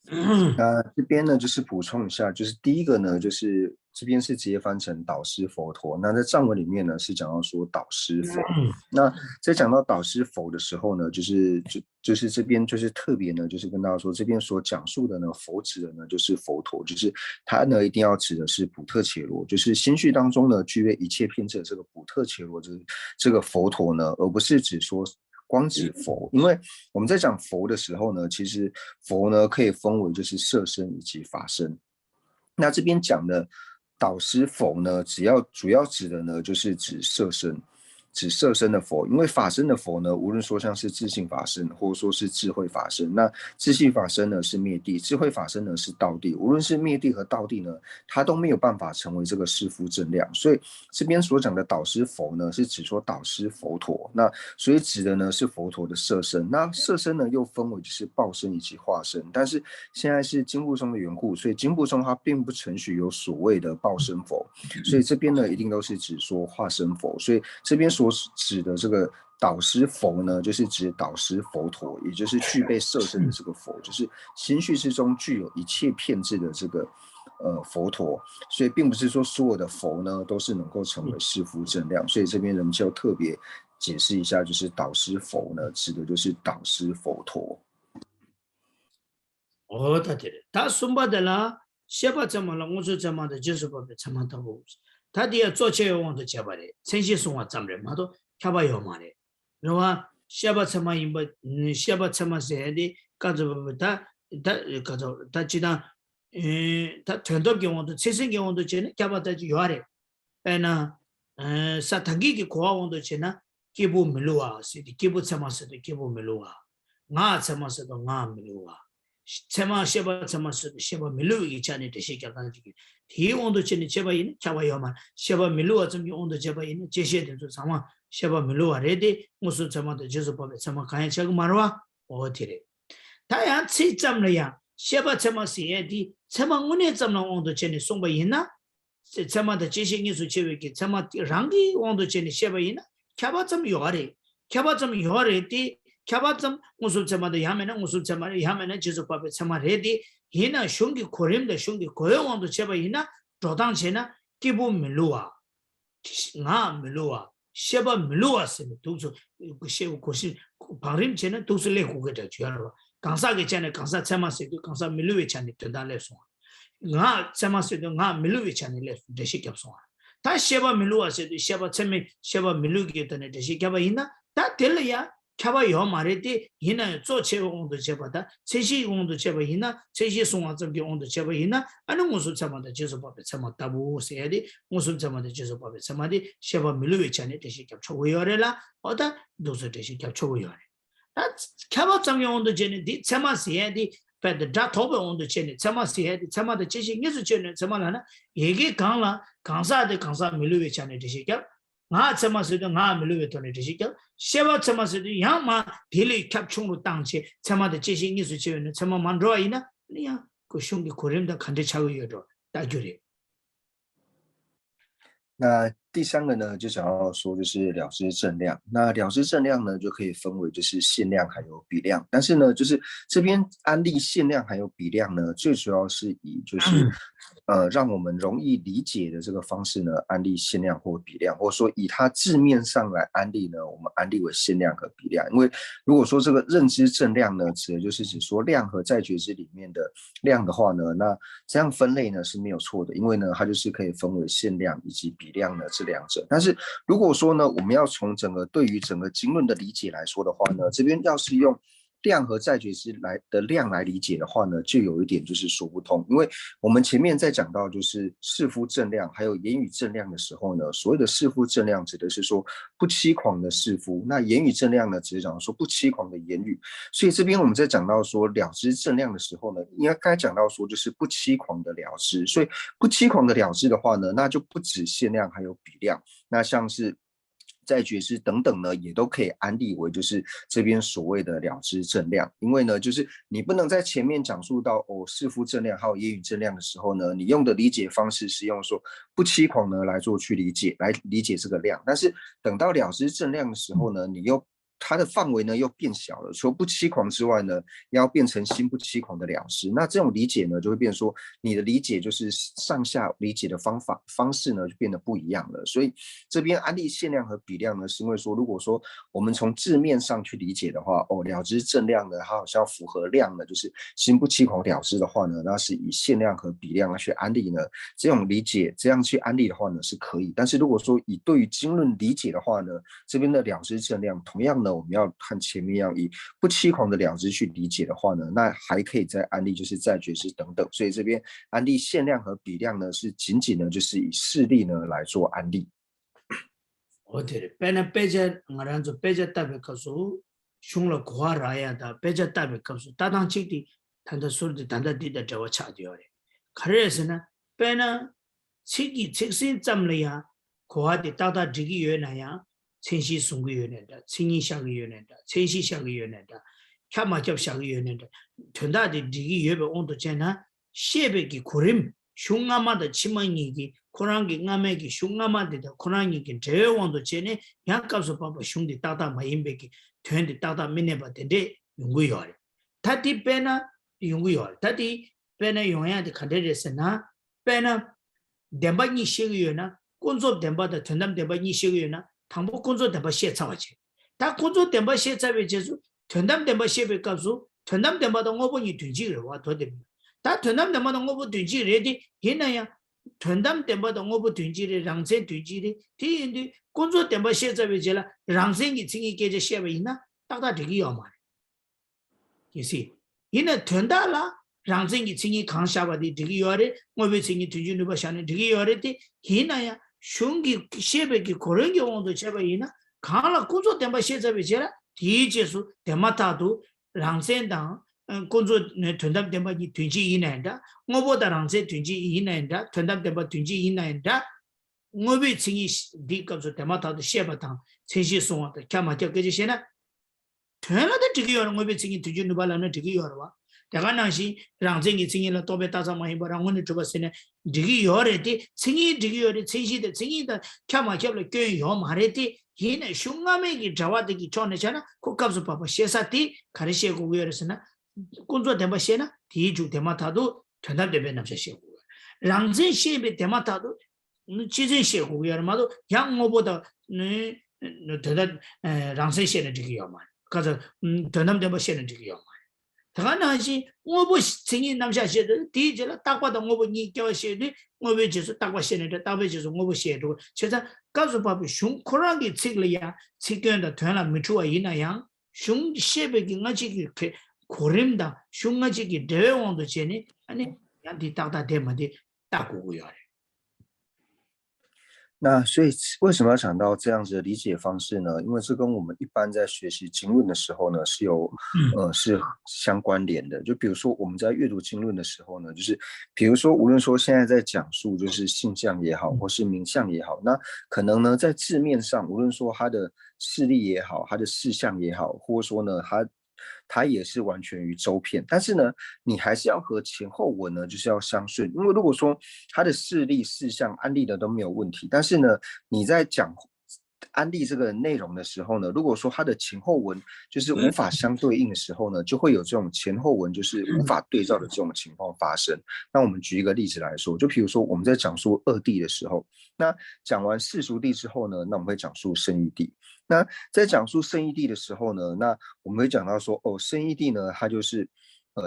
那这边呢，就是补充一下，就是第一个呢，就是这边是直接翻成导师佛陀。那在藏文里面呢，是讲到说导师佛。那在讲到导师佛的时候呢，就是这边就是特别呢，就是跟大家说，这边所讲述的呢，佛指的呢，就是佛陀，就是他呢一定要指的是补特伽罗，就是心绪当中呢具备一切偏执的这个补特伽罗这个佛陀呢，而不是指说。光指佛，因为我们在讲佛的时候呢，其实佛呢可以分为就是色身以及法身。那这边讲的导师佛呢，主要指的呢就是指色身。指色身的佛，因为法身的佛呢，无论说像是自性法身，或者说是智慧法身，那自性法身呢是灭地，智慧法身呢是道地，无论是灭地和道地呢，它都没有办法成为这个师父正量。所以这边所讲的导师佛呢，是指说导师佛陀，那所以指的呢是佛陀的色身。那色身呢又分为就是报身以及化身，但是现在是经部中的缘故，所以经部中它并不承许有所谓的报身佛，所以这边呢一定都是指说化身佛，所以这边所指的这个导师佛呢，就是指导师佛陀，也就是具备色身的这个佛，就是心绪之中具有一切片质的这个佛陀，所以并不是说所有的佛呢都是能够成为师父正量，所以这边人们就特别解释一下，就是导师佛呢，指的就是导师佛陀。他松巴的啦，写吧怎么了？我说怎么的，就是把怎么的不。他的做起我的写吧的，晨曦送我怎么的，嘛都写吧有嘛的，是吧？写吧怎么因不，写吧怎么写的，搞着不他知道，他很多给我的，学生给我的钱呢，写吧他就有的，那萨他给国我的钱呢，基本没路啊，是的，基本怎么是的，基本没路啊，我怎么是的，我没路啊。 세마 셰바 세마스 셰바 밀루 이차네 대시 결단지기 디 온도 체네 셰바 인 차와요만 셰바 밀루 어좀 온도 셰바 인 제시에도 상마 셰바 밀루 아레디 무슨 세마도 제소법에 세마 가야 책 말와 어디래 다야 치점려야 셰바 세마스에디 세마 운에 점나 온도 체네 송바 있나 세마도 제시기수 체외기 세마 랑기 온도 체네 셰바 있나 캬바 좀 요아래 캬바 좀 요아래디 캬바점 무슨 점마도 야면은 무슨 점마를 야면은 지속법에 참아래디 이나 슝기 고림도 슝기 고용원도 제바 이나 조당체나 기본 밀루와 나 밀루와 셰바 밀루와스 도수 그 셰우 고시 바림체는 도수레 고게다 주야로 강사게 전에 강사 참아세도 강사 밀루에 전에 된다래서 나 참아세도 나 밀루에 전에 대시 겹소 다 셰바 밀루와세도 셰바 참에 셰바 밀루게 되는 대시 겹아 있나 다 될래야 캬바 요 말에디 이나 조체 온도 제바다 세시 온도 제바 이나 세시 송아 점기 온도 제바 이나 아니 무슨 참마다 제소법에 참았다고 세야디 무슨 참마다 제소법에 참아디 셰바 밀루에 차네 대시 겹쳐고요래라 어다 도서 대시 겹쳐고요래 다 캬바 점기 온도 제네디 참아세야디 패드 다토베 온도 제네 참아세야디 참아다 제시 예수 제네 참아라나 얘기 강라 강사데 강사 밀루에 차네 대시 겹 나 참아서도 나 밀루에 돈에 대시겨 셰바 참아서도 양마 딜리 캡충로 땅치 참아도 제신 예수 지는 참아 만들어이나 아니야 그 숑기 고렘다 간데 차고여도 따교리 那第三个呢，就想要说就是了知正量。那了知正量呢，就可以分为就是限量还有比量。但是呢，就是这边安利限量还有比量呢，最主要是以就是让我们容易理解的这个方式呢，安利限量或比量，或者说以它字面上来安利呢，我们安利为限量和比量。因为如果说这个认知正量呢，指的就是指说量和在觉知里面的量的话呢，那这样分类呢是没有错的，因为呢它就是可以分为限量以及比量的这两者。但是如果说呢我们要从对于整个经论的理解来说的话呢，这边要是用量和在觉知量来理解的话呢，就有一点就是说不通，因为我们前面在讲到就是是夫正量还有言语正量的时候呢，所谓的是夫正量指的是说不欺狂的是夫，那言语正量呢，只是讲说不欺狂的言语。所以这边我们在讲到说了知正量的时候呢，应该讲到说就是不欺狂的了知，所以不欺狂的了知的话呢，那就不止限量还有比量，那像是在觉知等等呢，也都可以安利为就是这边所谓的了知正量。因为呢，就是你不能在前面讲述到是夫正量还有言语正量的时候呢，你用的理解方式是用说不欺狂呢来做去理解这个量，但是等到了知正量的时候呢，你又它的范围呢又变小了，除了不欺狂之外呢，要变成心不欺狂的了知。那这种理解呢，就会变成说你的理解就是上下理解的方式呢就变得不一样了。所以这边安利限量和比量呢，是因为说如果说我们从字面上去理解的话，了知正量呢，它好像符合量呢，就是心不欺狂了知的话呢，那是以限量和比量去安利呢，这种理解这样去安利的话呢是可以。但是如果说以对于经论理解的话呢，这边的了知正量同样呢，我们要和前面一样以不欺狂的了知去理解的话呢，那还可以再安利就是在觉知等等。所以这边安利限量和比量呢，是仅仅呢就是以事例呢来做安利。어때? 빼나 빼자 말한저 빼자 답에 가서 흉로 고하라야다 빼자 답에 가서 따당 찍디 단다 소리도 단다 뒤다 저와 차디어래. 그래서는 빼나 치기 책신 잠려야 고하디 따다 지기 요나야 천시 송기 요낸다 천이 샤기 요낸다 천시 샤기 요낸다 캬마접 샤기 요낸다 된다디 지기 요베 온도 잖아 셰베기 고림 흉아마다 치마니기 코랑기 nga메기 흉아마데다 코랑이기 제원도 제네 약값을 봐봐 흉디 따다 마임베기 된디 따다 미네바데데 용구요래 다디 빼나 용구요 다디 빼나 용야데 칸데레스나 빼나 덴바니 시기요나 콘조 덴바다 전담 덴바니 시기요나 당보 콘조 덴바 시에차와지 다 콘조 덴바 시에차베 제수 전담 덴바 시에베 값수 전담 덴바도 오버니 뒤지를 와 더데 다 전담 덴바도 오버 뒤지레디 얘나야 전담 덴바도 오버 뒤지레 랑세 뒤지레 뒤인데 콘조 덴바 시에차베 제라 랑생이 칭이 깨제 시에베 있나 딱다 되기요 말 이시 얘는 전달라 랑생이 칭이 강샤바디 되기요래 뭐베 칭이 뒤지는 거 샤네 되기요래디 얘나야 슝기 시에베기 그런 경우도 제가 있나 강라 콘조 덴바 시에차베 제라 뒤제수 덴마타도 랑센당 콘조 전담 덴바니 뒤지 이나인다 뭐보다 랑세 뒤지 이나인다 전담 덴바 뒤지 이나인다 뭐베 칭이 디값도 덴마타도 시에바당 천시 송한테 캬마켜 그지시나 되나데 되기요 뭐베 칭이 뒤지는 발라는 되기요와 대가나시 랑생이 칭이라 또베 따사 많이 버랑원을 줘봤으네 되기요래디 칭이 되기요래 천시데 칭이다 캬마켜를 껴요 말해디 얘는 흉감에기 자와되기 전에잖아 국값을 봐봐 시에사티 가르시에 고구여서나 꾼조 대마 시에나 디주 대마타도 전담대배 남자 시에 랑진 시에 대마타도 지진 시에 고구여마도 양모보다 네 대단 랑진 시에는 되기요만 가서 전담대마 시에는 되기요만 당연하지 오버 생이 남샤시에 디제라 딱 봐도 오버니 껴시에 오버 제수 딱 봐시에 딱베 제수 오버 시에도 제가 가서 봐도 슝 코랑기 찍려야 찍견다 되나 미투와 이나양 슝 시에베기 가지기 고림다 슝 가지기 대원도 제니 아니 양디 딱다 대만디 딱고고요 那所以为什么要讲到这样子的理解方式呢？因为这跟我们一般在学习经论的时候呢是相关联的。就比如说我们在阅读经论的时候呢，就是比如说无论说现在在讲述就是性相也好，或是名相也好，那可能呢在字面上，无论说它的事例也好，它的事项也好，或者说呢它它也是完全于周遍，但是呢，你还是要和前后文呢，就是要相顺。因为如果说它的事例、事项、案例的都没有问题，但是呢，你在讲案例这个内容的时候呢，如果说它的前后文就是无法相对应的时候呢，就会有这种前后文就是无法对照的这种情况发生。那我们举一个例子来说，就比如说我们在讲述二帝的时候，那讲完世俗帝之后呢，那我们会讲述圣义帝。那在讲述圣义帝的时候呢，那我们会讲到说，哦，圣义帝呢，它就是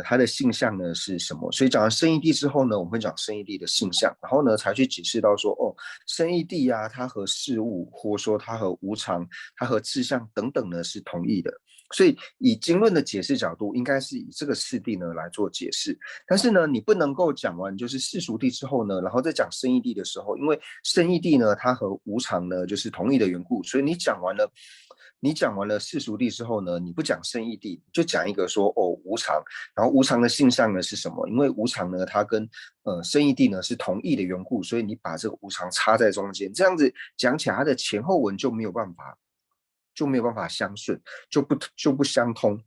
它的性象呢是什么？所以讲完圣义帝之后呢，我们会讲圣义帝的性象，然后呢才去解释到说，哦，圣义帝啊，它和事物，或者说它和无常，它和志向等等呢是同义的。所以以经论的解释角度，应该是以这个四谛呢来做解释。但是呢，你不能够讲完就是世俗谛之后呢，然后再讲圣义谛的时候，因为圣义谛呢，它和无常呢就是同义的缘故，所以你讲完了世俗谛之后呢，你不讲圣义谛，就讲一个说哦无常，然后无常的性象呢是什么？因为无常呢，它跟圣义谛呢是同义的缘故，所以你把这个无常插在中间，这样子讲起来，它的前后文就没有办法相顺，就不相通。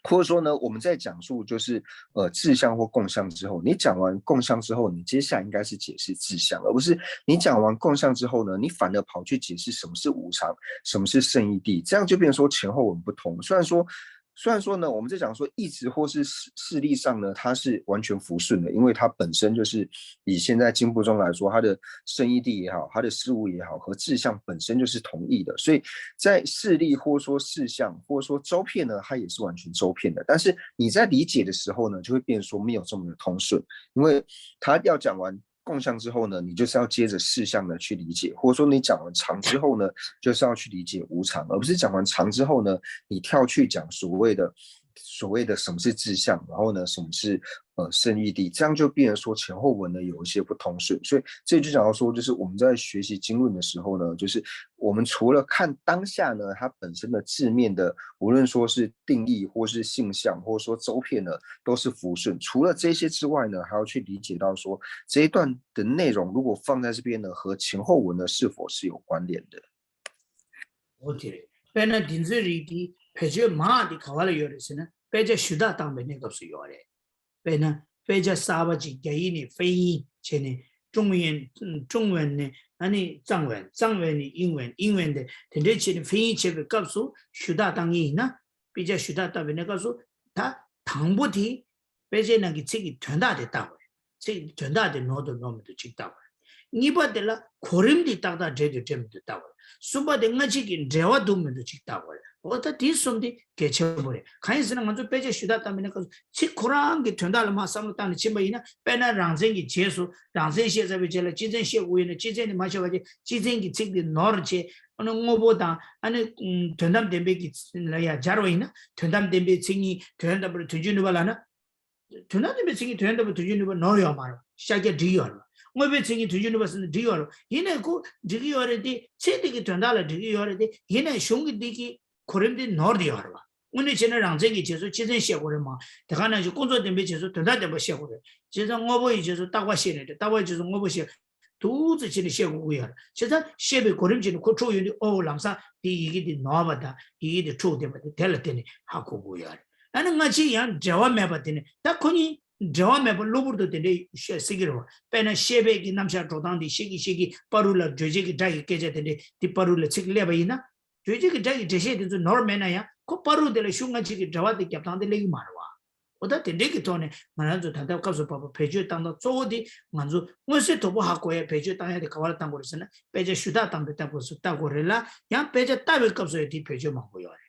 或者说呢，我们在讲述就是志向或共相之后，你讲完共相之后，你接下来应该是解释志向，而不是你讲完共相之后呢，你反而跑去解释什么是无常，什么是圣义谛，这样就变成说前后文不同。虽然说呢，我们在讲说意志或是事例上呢，它是完全服顺的，因为它本身就是以现在经部中来说，它的圣义谛也好，它的事物也好，和志向本身就是同义的，所以在事例或说事项或者说周遍呢，它也是完全周遍的。但是你在理解的时候呢，就会变成说没有这么的通顺，因为它要讲完共相之后呢，你就是要接着事项的去理解，或者说你讲完常之后呢，就是要去理解无常，而不是讲完常之后呢，你跳去讲所谓的什么是志向，然后呢，什么是圣义谛，这样就变成说前后文呢有一些不通顺，所以这就讲到说，就是我们在学习经论的时候呢，就是我们除了看当下呢它本身的字面的，无论说是定义或是性象，或者说周遍呢，都是服顺。除了这些之外呢，还要去理解到说这一段的内容如果放在这边呢，和前后文呢是否是有关联的。OK，那顶子里的配角马的考完了有的是呢，配角徐大当本那个是有的，配角沙巴吉给你非译，且呢中文呢，藏文的英文的，等这些的非译且个告诉徐大当译呢，配角徐大当本那个说他唐不提，配角那个这个全大的单位，这全大的挪动我们都知道。你把的了，可能的当到这就这么的到了。苏巴的我这个这话都没得去到了。我他第什么的给切不了。看是那我就别个学到他们那个，去可能给传到了嘛，上了当的起码呢，别那让人给结束，让人现在为这了，真正学会了，真正的马上就真正的这个哪儿去？我不当，传他们那边给来呀，加入呢，传他们那边生意，传他们推荐的话呢，传他们那边生意，传他们推荐的话哪儿要嘛？下个只有了。我被曾经推荐的是这个了，现在个这个月的，这个赚到了这个月的，现在兄弟的可能的哪里了吧？我们现在让这个接受基层写过来嘛，他可能就工作准备接受，等他怎么写过来？其实我不会就是大话写来的，大话就是我不写，都是现在写过来了。现在写的可能就是可抽用的哦，让啥第一个的拿不的，第一个抽的不的，带了的呢，还可过来了。那我这样这话没不的呢，他可能。जवा में लोबर तो तेरे सिगिरो पेना शेबे की नाम से टोटां दी शेगी परुला जोजे की डाई के जे तेरे ती परुला चिकले भाई ना जोजे की डाई जैसे तो नॉर में ना या को परु तेरे शुंगा ची की जवा दी क्या तांदे लेगी मारवा उधर तेरे की तो ने मना जो था का सो पापा पेजो तांदो चोदी मंजो मुझसे तो वो हाको है पेजो तांगे दे कवाल तांगो रसना पेजो शुदा तांबे तांगो सुता गोरेला या पेजो ताबे कब सो ती पेजो मांगो यार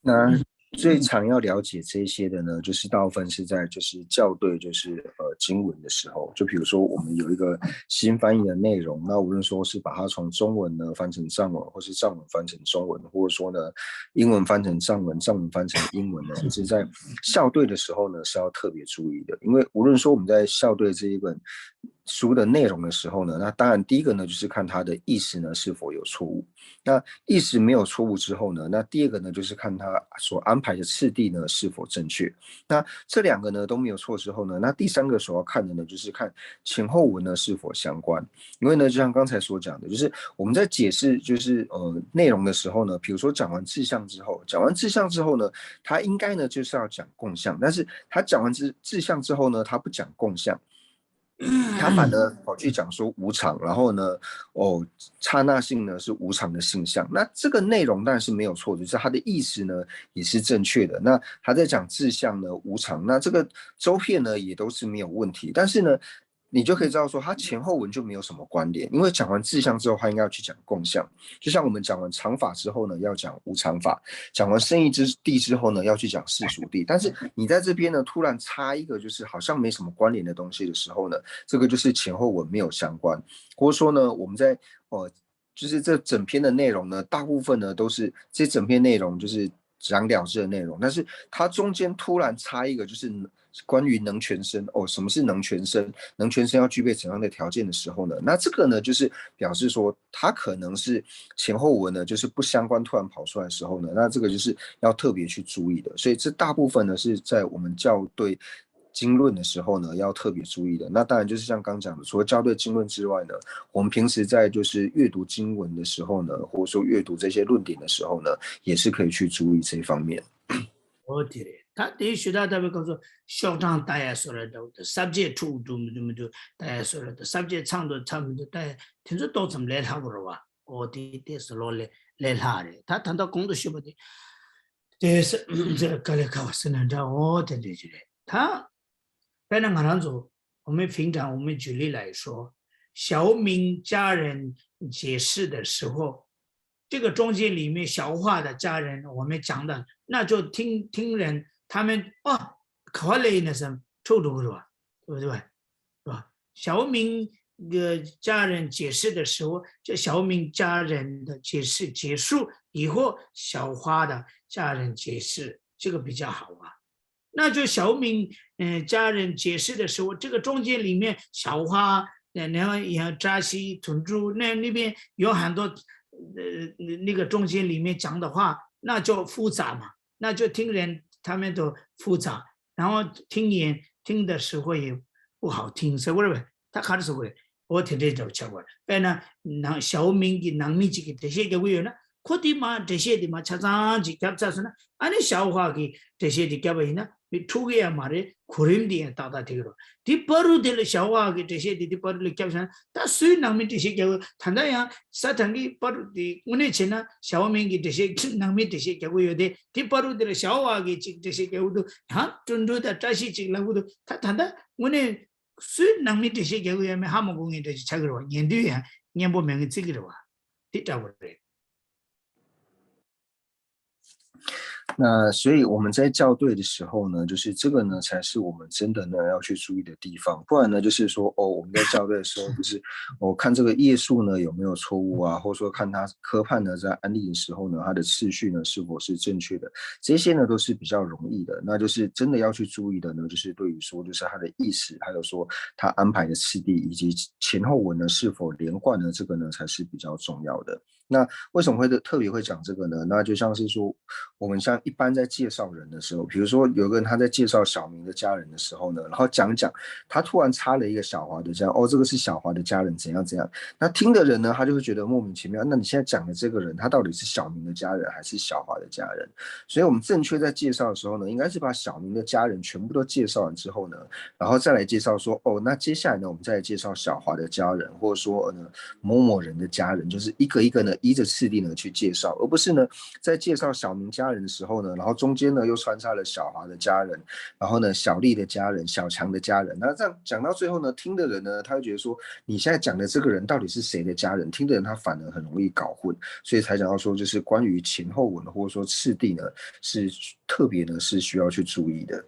那最常要了解这些的呢，就是大部分是在就是校对就是经文的时候，就比如说我们有一个新翻译的内容，那无论说是把它从中文呢翻成藏文，或是藏文翻成中文，或者说呢英文翻成藏文，藏文翻成英文呢，其实在校对的时候呢是要特别注意的，因为无论说我们在校对这一本书的内容的时候呢，那当然第一个呢就是看他的意思呢是否有错误。那意识没有错误之后呢，那第二个呢就是看他所安排的次第呢是否正确。那这两个呢都没有错之后呢，那第三个所要看的呢就是看前后文呢是否相关。因为呢，就像刚才所讲的，就是我们在解释就是内容的时候呢，比如说讲完志向之后呢，他应该呢就是要讲共向，但是他讲完志向之后呢，他不讲共向。他反而跑去讲说无常，然后呢，刹那性呢是无常的性象。那这个内容当然是没有错的，就是他的意思呢也是正确的。那他在讲志向呢无常，那这个周遍呢也都是没有问题。但是呢，你就可以知道说，他前后文就没有什么关联，因为讲完志向之后，他应该要去讲共向。就像我们讲完常法之后呢，要讲无常法；讲完圣义之地之后呢，要去讲世俗地。但是你在这边呢，突然插一个就是好像没什么关联的东西的时候呢，这个就是前后文没有相关，或者说呢，我们在就是这整篇的内容呢，大部分呢都是这整篇内容就是讲了之的内容，但是它中间突然插一个就是关于能全身什么是能全身？能全身要具备怎样的条件的时候呢？那这个呢，就是表示说它可能是前后文呢就是不相关，突然跑出来的时候呢，那这个就是要特别去注意的。所以这大部分呢是在我们校对经论的时候呢，要特别注意的。那当然就是像刚讲的，除了校对经论之外呢，我们平时在就是阅读经文的时候呢，或者说阅读这些论点的时候呢，也是可以去注意这一方面。我的嘞，他得学到他们告诉校长大家说了的，subject to 就大家说了的 subject 唱的他们的大家听说都怎么来他不了哇？我的是老来他的，他谈到工作学不的，这是这个来考试呢，这我的嘞就嘞，他反正俺做，我们平常我们举例来说，小敏家人解释的时候。这个中间里面小话的家人，我们讲的那就听人他们可累那什么臭毒是吧？对不对？是吧？小明家人解释的时候，这小明家人的解释结束以后，小花的家人解释这个比较好啊。那就小敏家人解释的时候，这个中间里面小花然后也扎西屯珠那边有很多。那个中间里面讲的话，那就复杂嘛，那就听人他们都复杂，然后听的时候也不好听，是不是？他看的时候，我听这就吃过了。但呢，那小民的能力这个这些个为呢，可的嘛这些的嘛，常常就讲咋说呢？俺的消化的这些的干嘛呢？出个呀嘛的，苦人的大听了。第八路的消化的这些的第八路的干啥？但虽然们这些个，谈到呀，沙滩的八路的，我那前呢，小民的这些，南面这些个有的，第八路的消化的这些个都，哈，中途的这些这个都，他谈到我那虽然面这些个有没哈么工业的差个了，年底呀，年不明的这个了哇，这差不多。那所以我们在校对的时候呢，就是这个呢才是我们真的呢要去注意的地方，不然呢就是说我们在校对的时候，就是看这个页数呢有没有错误啊，或者说看它科判呢在安利的时候呢，它的次序呢是否是正确的，这些呢都是比较容易的。那就是真的要去注意的呢，就是对于说就是它的意思，还有说它安排的次第以及前后文呢是否连贯呢，这个呢才是比较重要的。那为什么会特别会讲这个呢？那就像是说，我们像一般在介绍人的时候，比如说有个人他在介绍小明的家人的时候呢，然后讲，他突然插了一个小华的这样，这个是小华的家人怎样怎样，那听的人呢，他就会觉得莫名其妙。那你现在讲的这个人，他到底是小明的家人还是小华的家人？所以我们正确在介绍的时候呢，应该是把小明的家人全部都介绍完之后呢，然后再来介绍说，那接下来呢，我们再来介绍小华的家人，或者说某某人的家人，就是一个一个呢依着次第呢去介绍，而不是呢在介绍小明家人的时候呢，然后中间呢又穿插了小华的家人，然后呢小丽的家人、小强的家人，那这样讲到最后呢，听的人呢他会觉得说你现在讲的这个人到底是谁的家人？听的人他反而很容易搞混，所以才讲到说就是关于前后文或者说次第呢是特别呢是需要去注意的。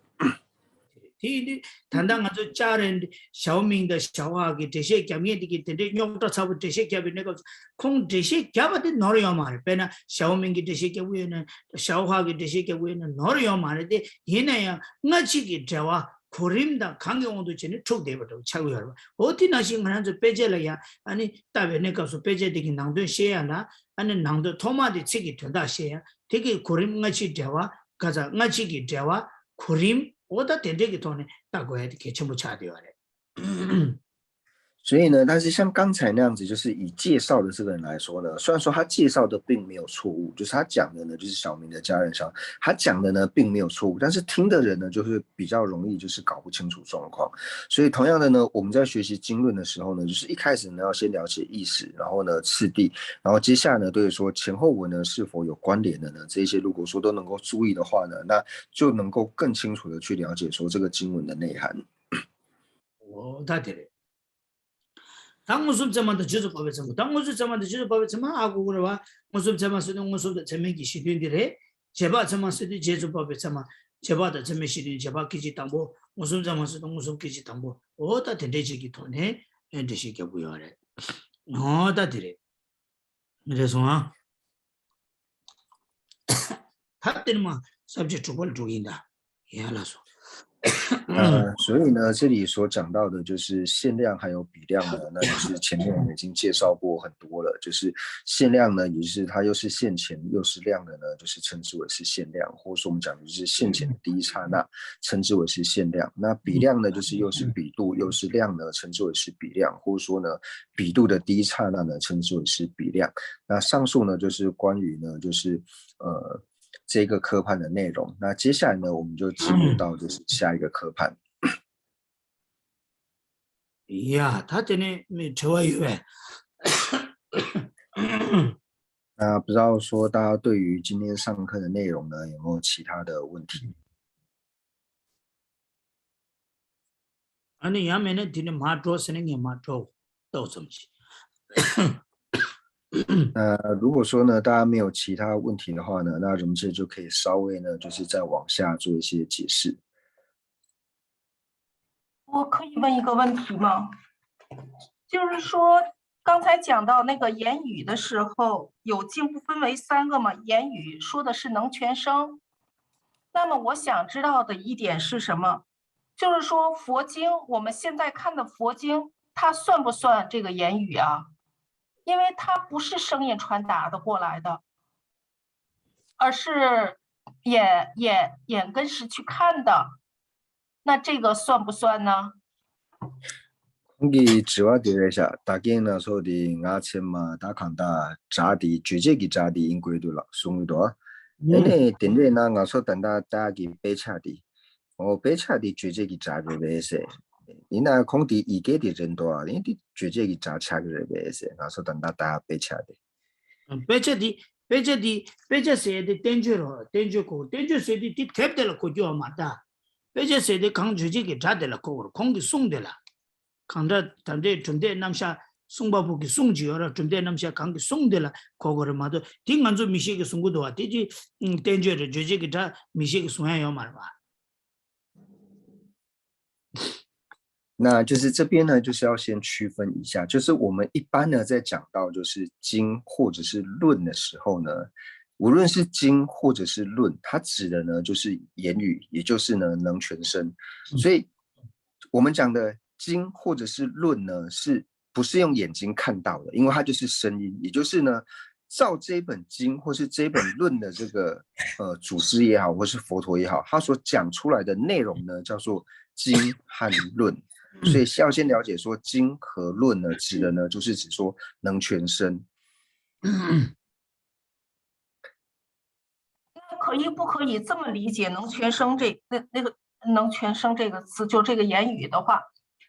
第谈到俺这家人的小明的小娃给这些家面的给这用到差不多这些家的那个空这些家的哪里要买？别那小明给这些家位呢，小娃给这些家位呢哪里要买的？现在呀，我去给这娃 고림다 강경원도 전에 촉대버도 차고 여러 어디 나신 하는지 빼제려야 아니 답에 가서 빼제되기 낭도 셔야나 아니 낭도 토마디 치기 된다 셔야 되게 고림 같이 대화 가자 같이 대화 고림 오다 된되기 돈에 따고 해야 돼 전부 차대요. 所以呢，但是像刚才那样子，就是以介绍的这个人来说呢，虽然说他介绍的并没有错误，就是他讲的呢，就是小明的家人上，他讲的呢并没有错误，但是听的人呢，就是比较容易就是搞不清楚状况。所以同样的呢，我们在学习经论的时候呢，就是一开始呢要先了解意思，然后呢次第，然后接下来呢对说前后文呢是否有关联的呢，这些如果说都能够注意的话呢，那就能够更清楚的去了解说这个经文的内涵。다 되래. 당무습 자만도 주주법에 좀 당무습 자만도 주주법에 좀 하고 그러와 무습 자만서도 무습 자매기 시된들에 제바 자만서도 제주법에 좀 제바다 자매 시된 제바 기지 당보 무습 자만서도 무습 기지 당보 어다 된대지기 돈에 엔드시게 부여래. 어다 되래. 그래서 다들 뭐 subject 주벌 중인다. 이해라서. 所以呢，这里所讲到的就是限量还有比量呢，那就是前面我们已经介绍过很多了。就是限量呢，也就是它又是现前又是量的呢，就是称之为是限量，或者说我们讲的就是现前的第一刹那，称之为是限量。那比量呢，就是又是比度又是量呢，称之为是比量，或者说呢，比度的第一刹那呢，称之为是比量。那上述呢，就是关于呢，就是这个科判的内容。那接下来呢，我们就进入到就是下一个科判。呀，他真的没错哟。那不知道说大家对于今天上课的内容呢，有没有其他的问题？ 아니 야매는 뒤에 마트로 쓰는 게 마트로 또 som지. 那如果说呢，大家没有其他问题的话呢，那我们这就可以稍微呢，就是再往下做一些解释。我可以问一个问题吗？就是说，刚才讲到那个言语的时候，有经不分为3个嘛？言语说的是能全生。那么我想知道的一点是什么？就是说佛经，我们现在看的佛经，它算不算这个言语啊？因为它不是声音传达的过来的，而是眼跟是去看的，那这个算不算呢？ 공기 지와디레샤 다게나 소디 나체마 다칸다 자디 주제기 자디 인구에도라 송이도 에네 덴레나 나서 단다 다기 베차디 베차디 주제기 자르베세 이나 공디 이게디 전도아 인디 주제기 자차그레베세 나서 단다 다 베차디 베차세데 덴주고 덴주세데 디탭델 고죠 마다 베차세데 강주제기 자델 고로 공기 송델라 강자 담대 좀대 남샤 송바부기 송지어라 좀대 남샤 강기 송델라 고거를 마도 딩만조 미시게 송고도 와디지 덴저를 주제기 다 미시게 송해요 말봐 那就是这边呢，就是要先区分一下，就是我们一般呢在讲到就是经或者是论的时候呢，无论是经或者是论，它指的呢就是言语，也就是呢能全身。所以我们讲的经或者是论呢，是不是用眼睛看到的？因为它就是声音，也就是呢，照这本经或是这本论的这个祖师也好，或是佛陀也好，他所讲出来的内容呢，叫做经和论。所以要先了解说经和论呢，指的呢就是指说能全身。不可以这么理解？能全生能全生这个词，就这个言语的话，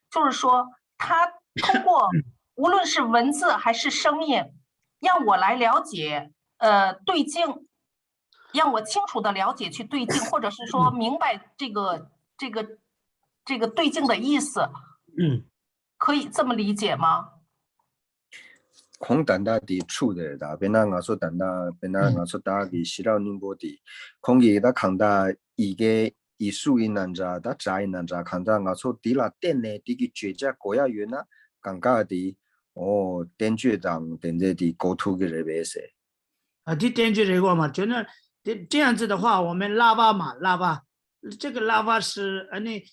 就是说它通过无论是文字还是声音，让我来了解对境，让我清楚的了解去对境，或者是说明白这个对境的意思。可以这么理解吗？ 空单单的处的啦，别那我说单单，别那我说单的西绕宁波的，空气他看到一个艺术因难着，他在难着看到我说地啦电呢，这个绝佳高压源呐，尴尬的电绝长电这的沟通个这边是。啊，这电绝这个嘛，真的这样子的话，我们喇这个拉巴是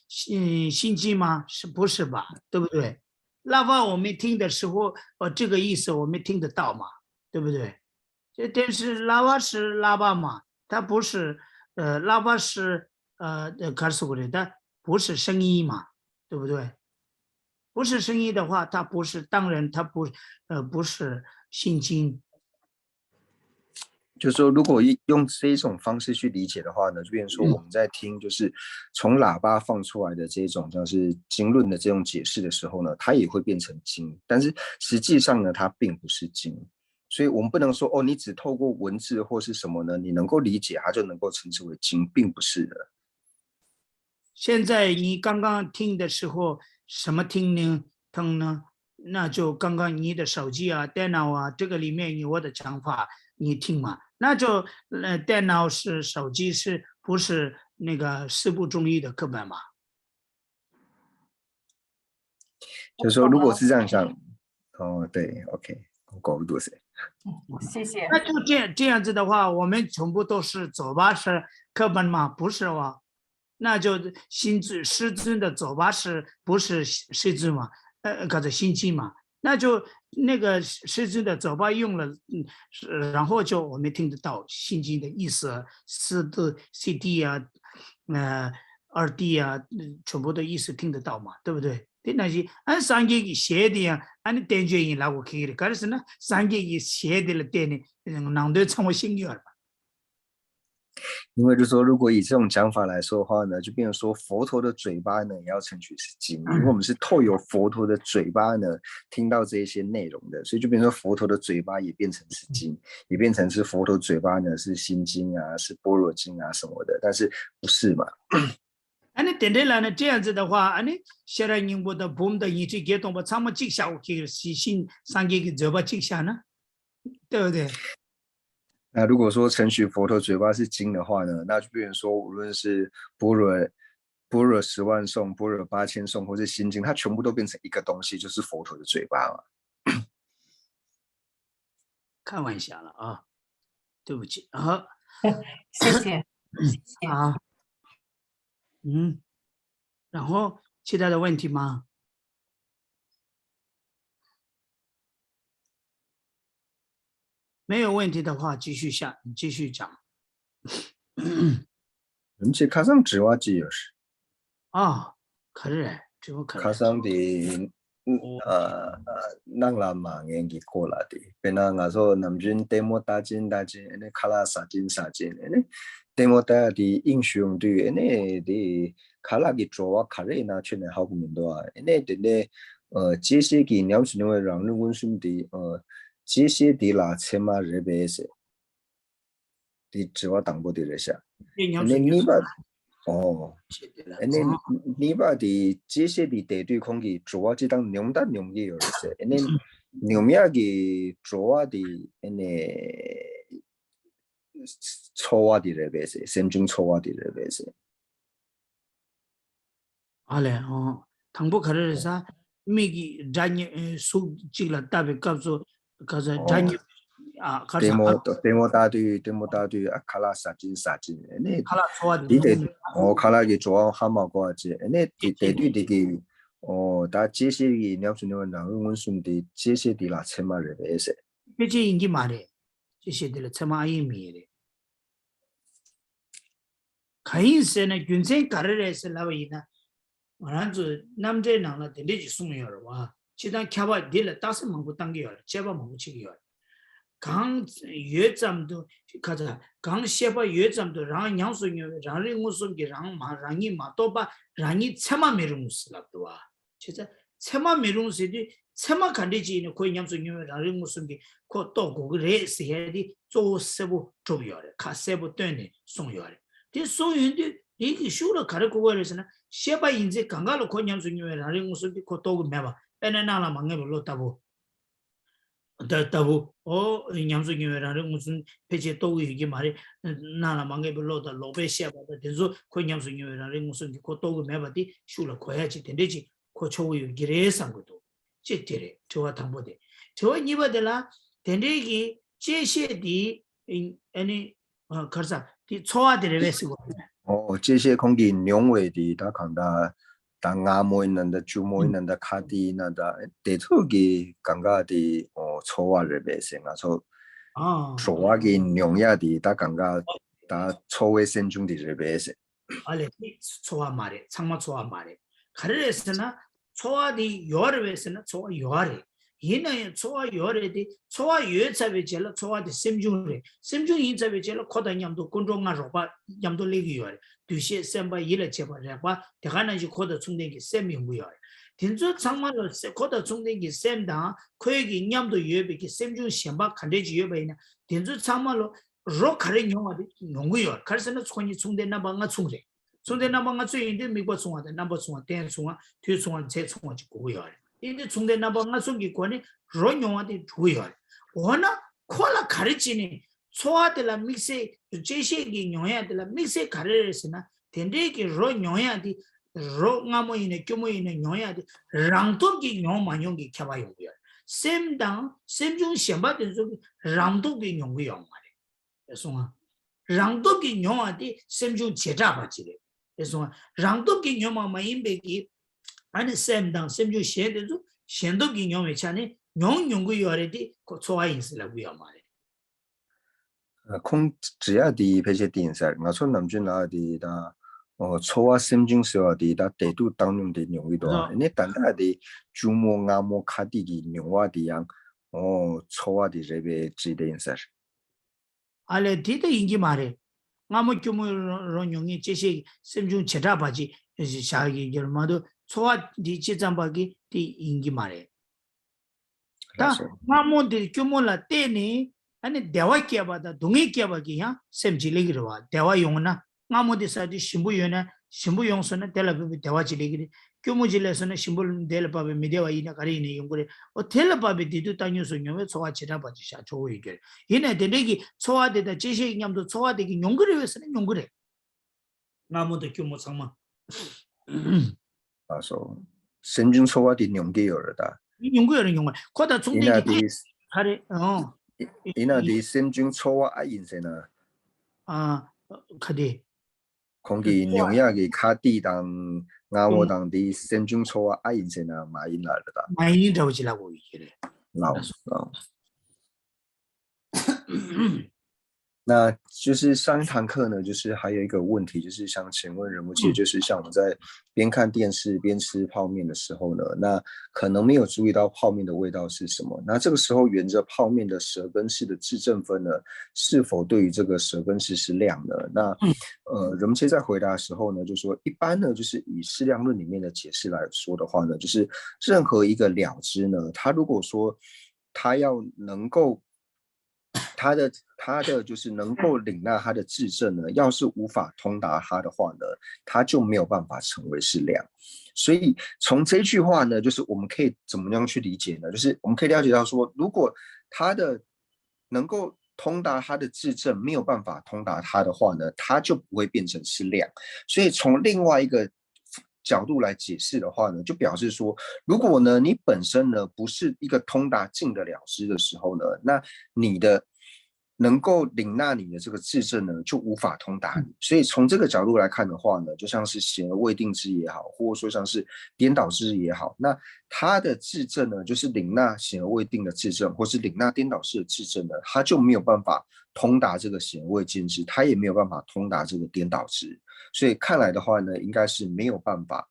心经吗？是不是吧？对不对？拉巴我们听的时候，这个意思我们听得到嘛？对不对？但是拉巴是拉巴嘛，它不是拉巴是卡苏古的，它不是声音嘛，对不对？不是声音的话，它不是，当然它不是心经。就是说，如果用这种方式去理解的话呢，就变成说我们在听，就是从喇叭放出来的这种像是经论的这种解释的时候呢，它也会变成经，但是实际上呢，它并不是经，所以我们不能说哦，你只透过文字或是什么呢，你能够理解它就能够称之为经，并不是的。现在你刚刚听的时候，什么听呢？那就刚刚你的手机啊、电脑啊，这个里面有我的讲法，你听嘛。那就电脑是手机是不是那个四部中医的课本嘛？就是说，如果是这样想，哦，对 ，OK，搞不多噻。谢谢。那就这样子的话，我们全部都是走吧是课本吗？不是哇。那就心智师尊的走吧是不是师尊嘛？搞的心经嘛？那就那个师尊的走吧用了，然后就我们听得到心经的意思，4D 啊，2D 啊，全部的意思听得到嘛？对不对？那些按三节给写的呀，按点觉音来我可以的，可是呢，三节给写的了点呢，难得成为心愿了。因为就说，如果以这种讲法来说的话呢，就变成说佛陀的嘴巴呢也要称取是经，因为我们是透有佛陀的嘴巴呢听到这些内容的，所以就变成说佛陀的嘴巴也变成是经，也变成是佛陀嘴巴呢是心经啊，是般若经啊什么的，但是不是嘛？等待了呢，这样子的话，现在宁波的我们的一切给动把他们记下，我给心上给嘴巴记下呢，对不对？那如果说承许佛陀嘴巴是经的话呢，那就变成说，无论是般若10万颂、般若8000颂，或是心经，它全部都变成一个东西，就是佛陀的嘴巴嘛。开玩笑了啊，对不起啊。谢谢。啊，然后其他的问题吗？没有问题的话，继续讲。这卡上指瓦基也是。啊，可是这不可能。卡上的nang lama ngengi kola di pena ngaso namjin demo tajin ene kala sajin ene demo ta di inshung du ene di kala gi jowa kare na chune ha gu min do ene de ne 这些给鸟是因为让人温顺的这些的啦起码日本是的只我当不的这些ene你把哦ene你把的这些的对对空气主要就当牛的牛也有些ene牛面的主要的ene抽啊的这边是神经抽啊的这边是好嘞哦，唐不可能是啥？每个专业书记了代表告诉专业啊，可是demo大队啊，卡拉杀金，那卡拉说的，你得卡拉给做蛤蟆瓜子，那对的给但这些个你要说你们哪个文顺的这些的啦，起码是白色。这些应该嘛的，这些的了，起码一米的。可以是呢，原先搞的来是哪位呢？俺子남자랑 나 데 레지 송여로 와 지단 캬바 딜 다스 먹고 당겨요 제바 먹고 치기요 강 예점도 가자 강 셰바 예점도 랑 양수요 랑리 무슨게 랑마 랑이 마도바 랑이 체마 메르무스라도 와 진짜 체마 메르무스디 체마 간디지는 거의 양수요 랑리 무슨게 코또 고그레 세디 조세부 조비요래 카세부 때네 송여래 디 송윤디 이게 쇼로 가르고 버려서는 셰바 인제 강가로 권념 중요해 라는 것을 그 도구 매봐 빼내나라 망해로 따고 따고 냠수 중요해라는 무슨 배제 도구 이게 말이 나라 망해로 다 로베 셰바다 된소 권념 중요해라는 무슨 그 도구 매봐디 쇼로 거야지 된대지 그 초유 기레상 것도 제대로 저와 당보대 저 니버들라 된대기 제시디 아니 가서 디 초아들을 했고 这些空气两位的，他看到牙模人的、猪模人的卡的那的，对头的感觉的错话的白先啊，错话的两样的，他感觉他错位先中的这白先。알레 초와 말에 창마 초와 말에 가르에서나 초와디 요르베스나 초와 요아레 이나에 초와 요레디 초와 요차베 젤라 초와디 셈중레 셈중 인자베 젤라 코다냠도 콘종가 로바 냠도 레기 요레 두시 셈바 이레 제바레바 대가나지 코다 충den기 셈용구 요레 딘조 창마로 코다 충den기 셈다 코에기 냠도 요베기 셈중 셈바 칸데지 요베이나 딘조 창마로 로 가르 용아디 용구 요 가르스나 초니 충den나 방가 충레从那帮个最近的美国从啊的那帮从啊电从啊推从啊再从啊就过要了，因为从那帮个从给国内容用啊的过要了，我呢看了看的起呢，错啊的啦没些这些个用呀的啦没些看的是呢，天天个容用呀的容俺们呢就么呢用呀的，让多个用嘛用个开发用个，sem当sem中先把的说让多个用个用嘛的，说啊，让多个用啊的sem中结扎吧之类。그래서 랑도 기념마 마인베기 아니 셈당 셈주 셰데도 셴도 기념에 차네 용용구 요래디 초아 인슬라고요 말에空只要的那些电视，我说南军那的da错啊心中说的da态度当中的牛一多，你单单的周末阿莫卡的的牛啊的样错啊的这边指电视。 알레 디데 인기 말에 아무 규모로 용이 제시 셈중 제자바지 샤기 결마도 소화 디치잠바기 디 인기 말에 다 아무데 규모라 때니 아니 대화기야바다 동의기야바기야 셈지리기로와 대화 용나 아무데 사디 신부요나 신부용서는 텔레비비 대화지리기 규모질에서는 신부 텔레바비 미디어와 이나 가리니 용거래 텔레바비 디도 땅요소 녀면 소화 제자바지 샤 조이게 이네 데리기 소화되다 제시 냠도 소화되기 용거래 왜서는 용거래 아무도 규모 상마说神经错话的用给有了的，용거는 용거 거다 중대기 하래 이나的神经错话啊因些呢，카디 공기 용약의 카디 당 나무 당的神经错话啊因些呢，马因来了的， 많이 잡으시라고 얘기를老。那就是上一堂课呢，就是还有一个问题，就是想请问人物，其实就是像我们在边看电视边吃泡面的时候呢，那可能没有注意到泡面的味道是什么。那这个时候沿着泡面的舌根式的质正分呢，是否对于这个舌根式是亮呢？那人物在回答的时候呢，就说一般呢，就是以适量论里面的解释来说的话呢，就是任何一个了知呢，它如果说它要能够他的就是能够领纳他的质证呢，要是无法通达他的话呢，他就没有办法成为是量。所以从这句话呢，就是我们可以怎么样去理解呢？就是我们可以了解到说，如果他的能够通达他的质证没有办法通达他的话呢，他就不会变成是量。所以从另外一个角度来解释的话呢，就表示说，如果呢你本身呢不是一个通达尽得了知的时候呢，那你的能够领纳你的这个质证呢，就无法通达你。所以从这个角度来看的话呢，就像是显而未定知也好，或者说像是颠倒知也好，那它的质证呢，就是领纳显而未定的质证，或是领纳颠倒式的质证呢，它就没有办法通达这个显而未见知，它也没有办法通达这个颠倒知。所以看来的话呢，应该是没有办法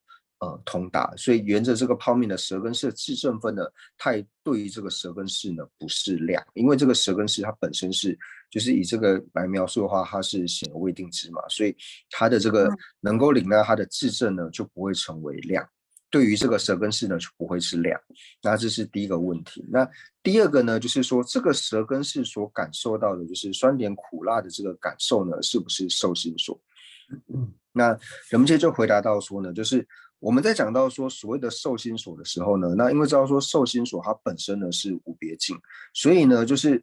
通达，所以沿着这个泡面的舌根式的质正分呢，它也对于这个舌根式呢不是量，因为这个舌根式它本身是就是以这个来描述的话，它是显而未定知嘛，所以它的这个能够领纳它的质证呢就不会成为量，对于这个舌根式呢就不会是量。那这是第一个问题。那第二个呢，就是说这个舌根式所感受到的就是酸甜苦辣的这个感受呢，是不是受心所？那人们接就回答到说呢，就是我们在讲到说所谓的受心所的时候呢，那因为知道说受心所它本身呢是无别境，所以呢就是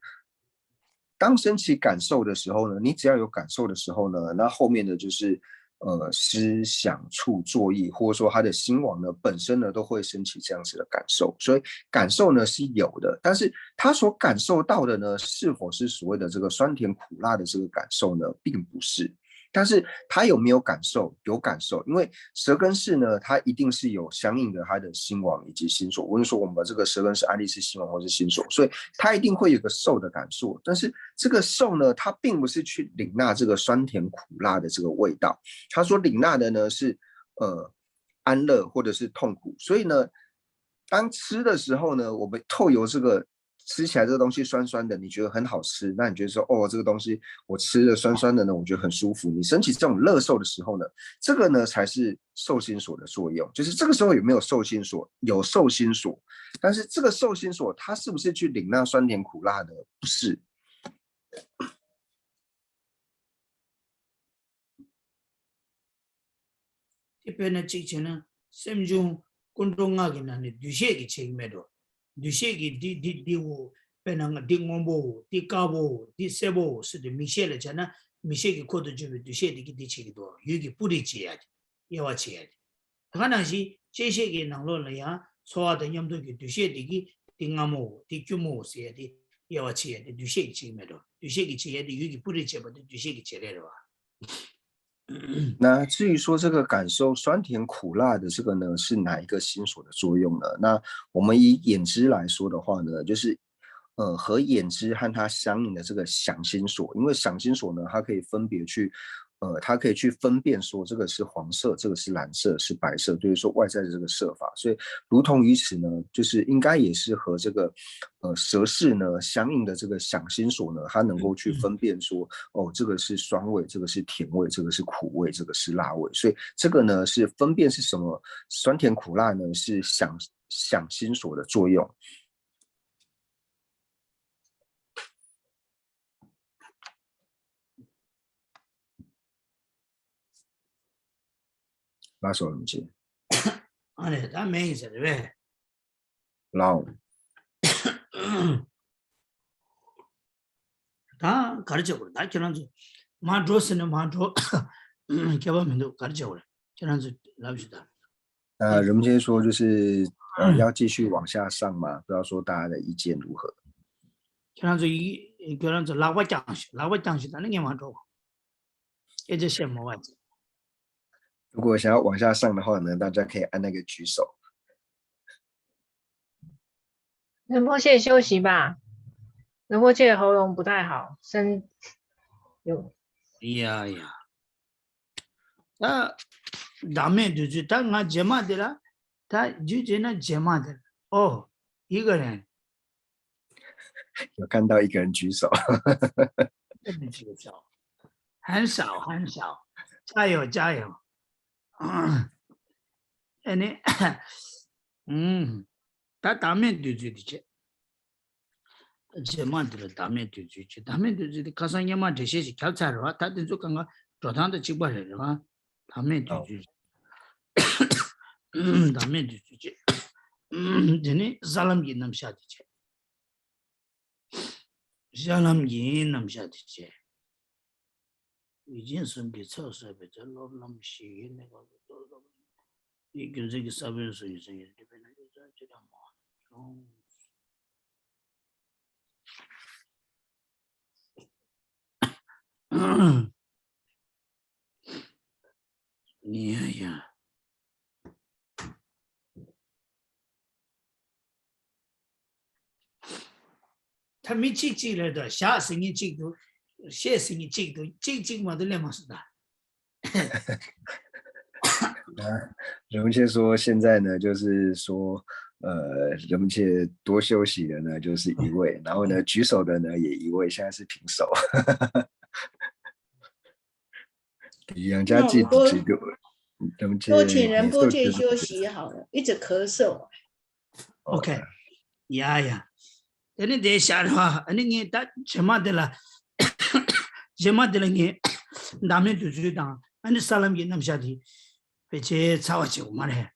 当升起感受的时候呢，你只要有感受的时候呢，那后面的就是思想处作意，或者说他的心王呢本身呢都会升起这样子的感受，所以感受呢是有的，但是他所感受到的呢，是否是所谓的这个酸甜苦辣的这个感受呢，并不是。但是他有没有感受？有感受，因为舌根识呢，它一定是有相应的它的心王以及心所。无论说我们把这个舌根识安利是心王或是心所，所以它一定会有个受的感受。但是这个受呢，它并不是去领纳这个酸甜苦辣的这个味道，他说领纳的呢是安乐或者是痛苦。所以呢，当吃的时候呢，我们透由这个。吃起来这个东西酸酸的，你觉得很好吃，那你觉得说，哦，这个东西我吃的酸酸的呢，我觉得很舒服。你升起这种乐受的时候呢，这个呢才是受心所的作用。就是这个时候有没有受心所？有受心所，但是这个受心所，它是不是去领那酸甜苦辣的？不是。这边的之前呢，心中观众啊，给那里有些个情没多。有些个第五，变成个第五步、第九步、第十步是的，米些了讲呢，米些个课都就有些的第七个多，有个不理解的，也要解的。可能是这些个能落来呀，所的样都个有些的第五步、第九步些的也要解的，有些个情没多，有些个解的有个不理解不的，有些个解来了吧。那至于说这个感受酸甜苦辣的这个呢，是哪一个心所的作用呢？那我们以眼知来说的话呢，就是和眼知和它相应的这个想心所，因为想心所呢，它可以分别去它可以去分辨说这个是黄色，这个是蓝色，是白色，就是说外在的这个色法。所以如同于此呢，就是应该也是和这个舌识呢相应的这个想心所呢，它能够去分辨说，哦，这个是酸味，这个是甜味，这个是苦味，这个是辣味。所以这个呢是分辨是什么酸甜苦辣呢，是想心所的作用。拉手怎么接？啊嘞，咱没意思对不对？捞。다 가르쳐버려. 다 저런서 마드로스는 마드로 개발면도 가르쳐버려. 저런서 납시다. 人们今天说就是要继续往下上嘛，不知道说大家的意见如何？ 저런서 이 저런서 라와장시 다는 게 마드로. 이제 셈뭐 와지. 如果想要往下上的话呢，大家可以按那个举手。仁波切休息吧，仁波切喉咙不太好，声有。야야. 다 다음에 두지 다가 제마들아 다 주제나 제마들. 이거는 有看到一个人举手。很少，加油加油。아니, 다 다음에 되지. 제마들 다음에 되지. 다음에 되지. 가상에만 되시지 결차로 와. 다들 조금가 조탄도 찍버려 와. 다음에 되지. 다음에 되지. 전에 사람이 남샤지지. 사람이 남샤지지. 已经是给测试呗，这老那么细那个，你跟这个设备是有这个这边那个这样嘛，你呀，他没记来的，下次你记住。谢谢你这个嘛都那么是的。人们切说现在呢，就是说，人们切多休息的呢就是一位，然后呢举手的呢也一位，现在是平手。杨家记几个，人们切多请仁波切休息好了，一直咳嗽。OK， 呀，你得下的话，你打什么的了？ 제마들에게 남의 두주당 아니 사람이 남샤디 배제 차와지고 말해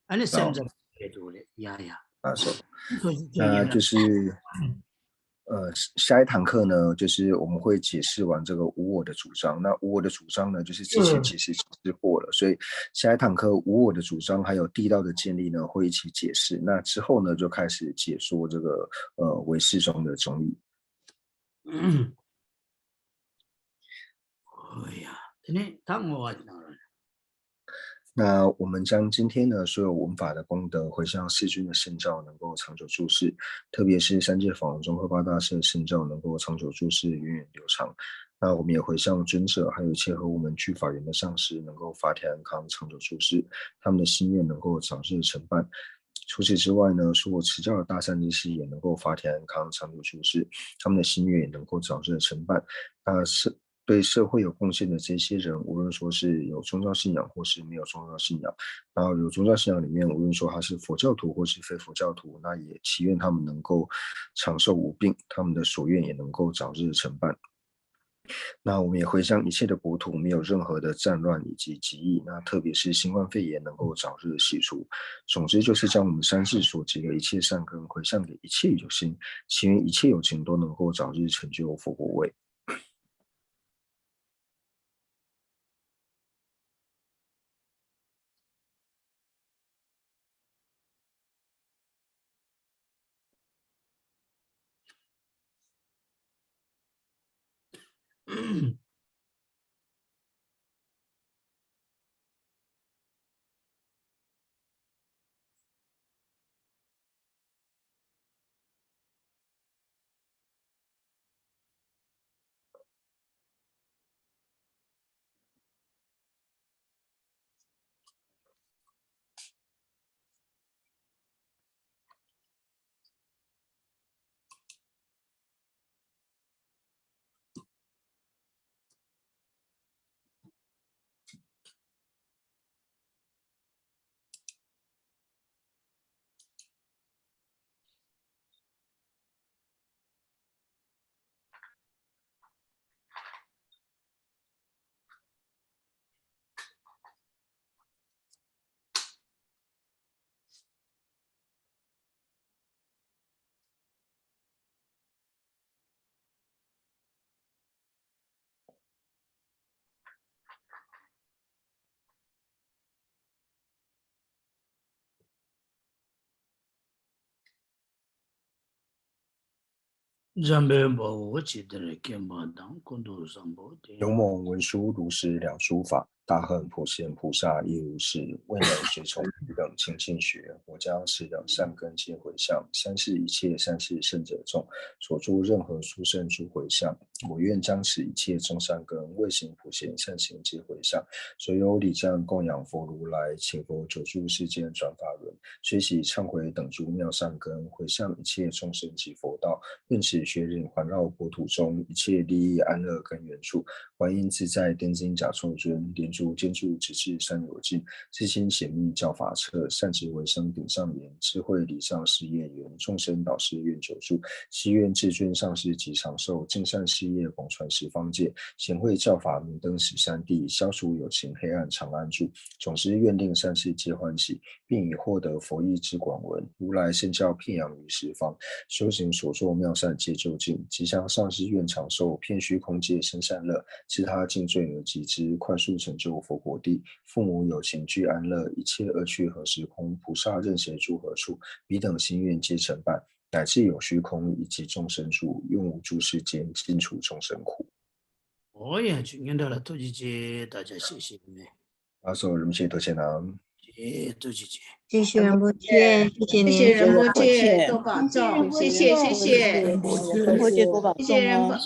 아니 쌤자 그래 야야 那就是下一堂课呢，就是我们会解释完这个无我的主张。那无我的主张呢，就是之前其实解释过了，所以下一堂课无我的主张还有地道的建立呢，会一起解释。那之后呢，就开始解说这个唯识中的中义。哎呀， 드네 당고가 나라. 那我们将今天的所有文法的功德回向世尊的圣教，能够长久住世，特别是三界法王宗喀巴大师的圣教能够长久住世，源远流长。那我们也回向尊者，还有一切和我们具法缘的上师，能够法体安康，长久住世，他们的心愿能够早日成办。除此之外呢，所有持教的大善知识也能够法体安康，长久住世，他们的心愿也能够早日成办。是对社会有贡献的这些人，无论说是有宗教信仰或是没有宗教信仰，然后有宗教信仰里面，无论说他是佛教徒或是非佛教徒，那也祈愿他们能够长寿无病，他们的所愿也能够早日成办。那我们也回向一切的国土没有任何的战乱以及疾疫，那特别是新冠肺炎能够早日洗除。总之就是将我们三世所结的一切善根回向给一切有情，祈愿一切有情都能够早日成就佛果位。勇猛文殊如是两书法，大恨普贤菩萨亦如是，未能随从彼等亲近学，我将此等善根皆回向，三世一切三世圣者众所诸任何殊胜诸回向，我愿将此一切众善根未行普贤善行皆回向，所有礼赞供养佛如来，请佛久住世间转法轮，随喜忏悔等诸妙善根，回向一切众生及佛道，愿此学人环绕国土中一切利益安乐根源处，观音自在殿经甲受尊，莲珠坚柱直至三有尽，自心显密教法册，善知为生顶上言，智慧礼上事业缘，众生导师愿久住，希愿至尊上师及长寿，尽善事业广传十方界，显慧教法明灯十三地，消除有情黑暗常安住，总之愿令善事皆欢喜，并以获得佛意之广闻，如来圣教遍扬于十方，修行所作妙善皆究竟，吉祥上师愿长寿，遍虚空界生善乐，自他尽罪而集之，快速成就佛果地。父母有情具安乐，一切恶趣何时空？菩萨任谁住何处？彼等心愿皆成办，乃至有虚空以及众生住，愿无诸世间尽除众生苦。我也去念到了多几节，大家谢谢你们。阿寿人谢多谢南。多几节。谢谢仁波切，谢谢您，谢谢仁波切，多保重，谢谢，仁波切多保重哦。谢谢仁波。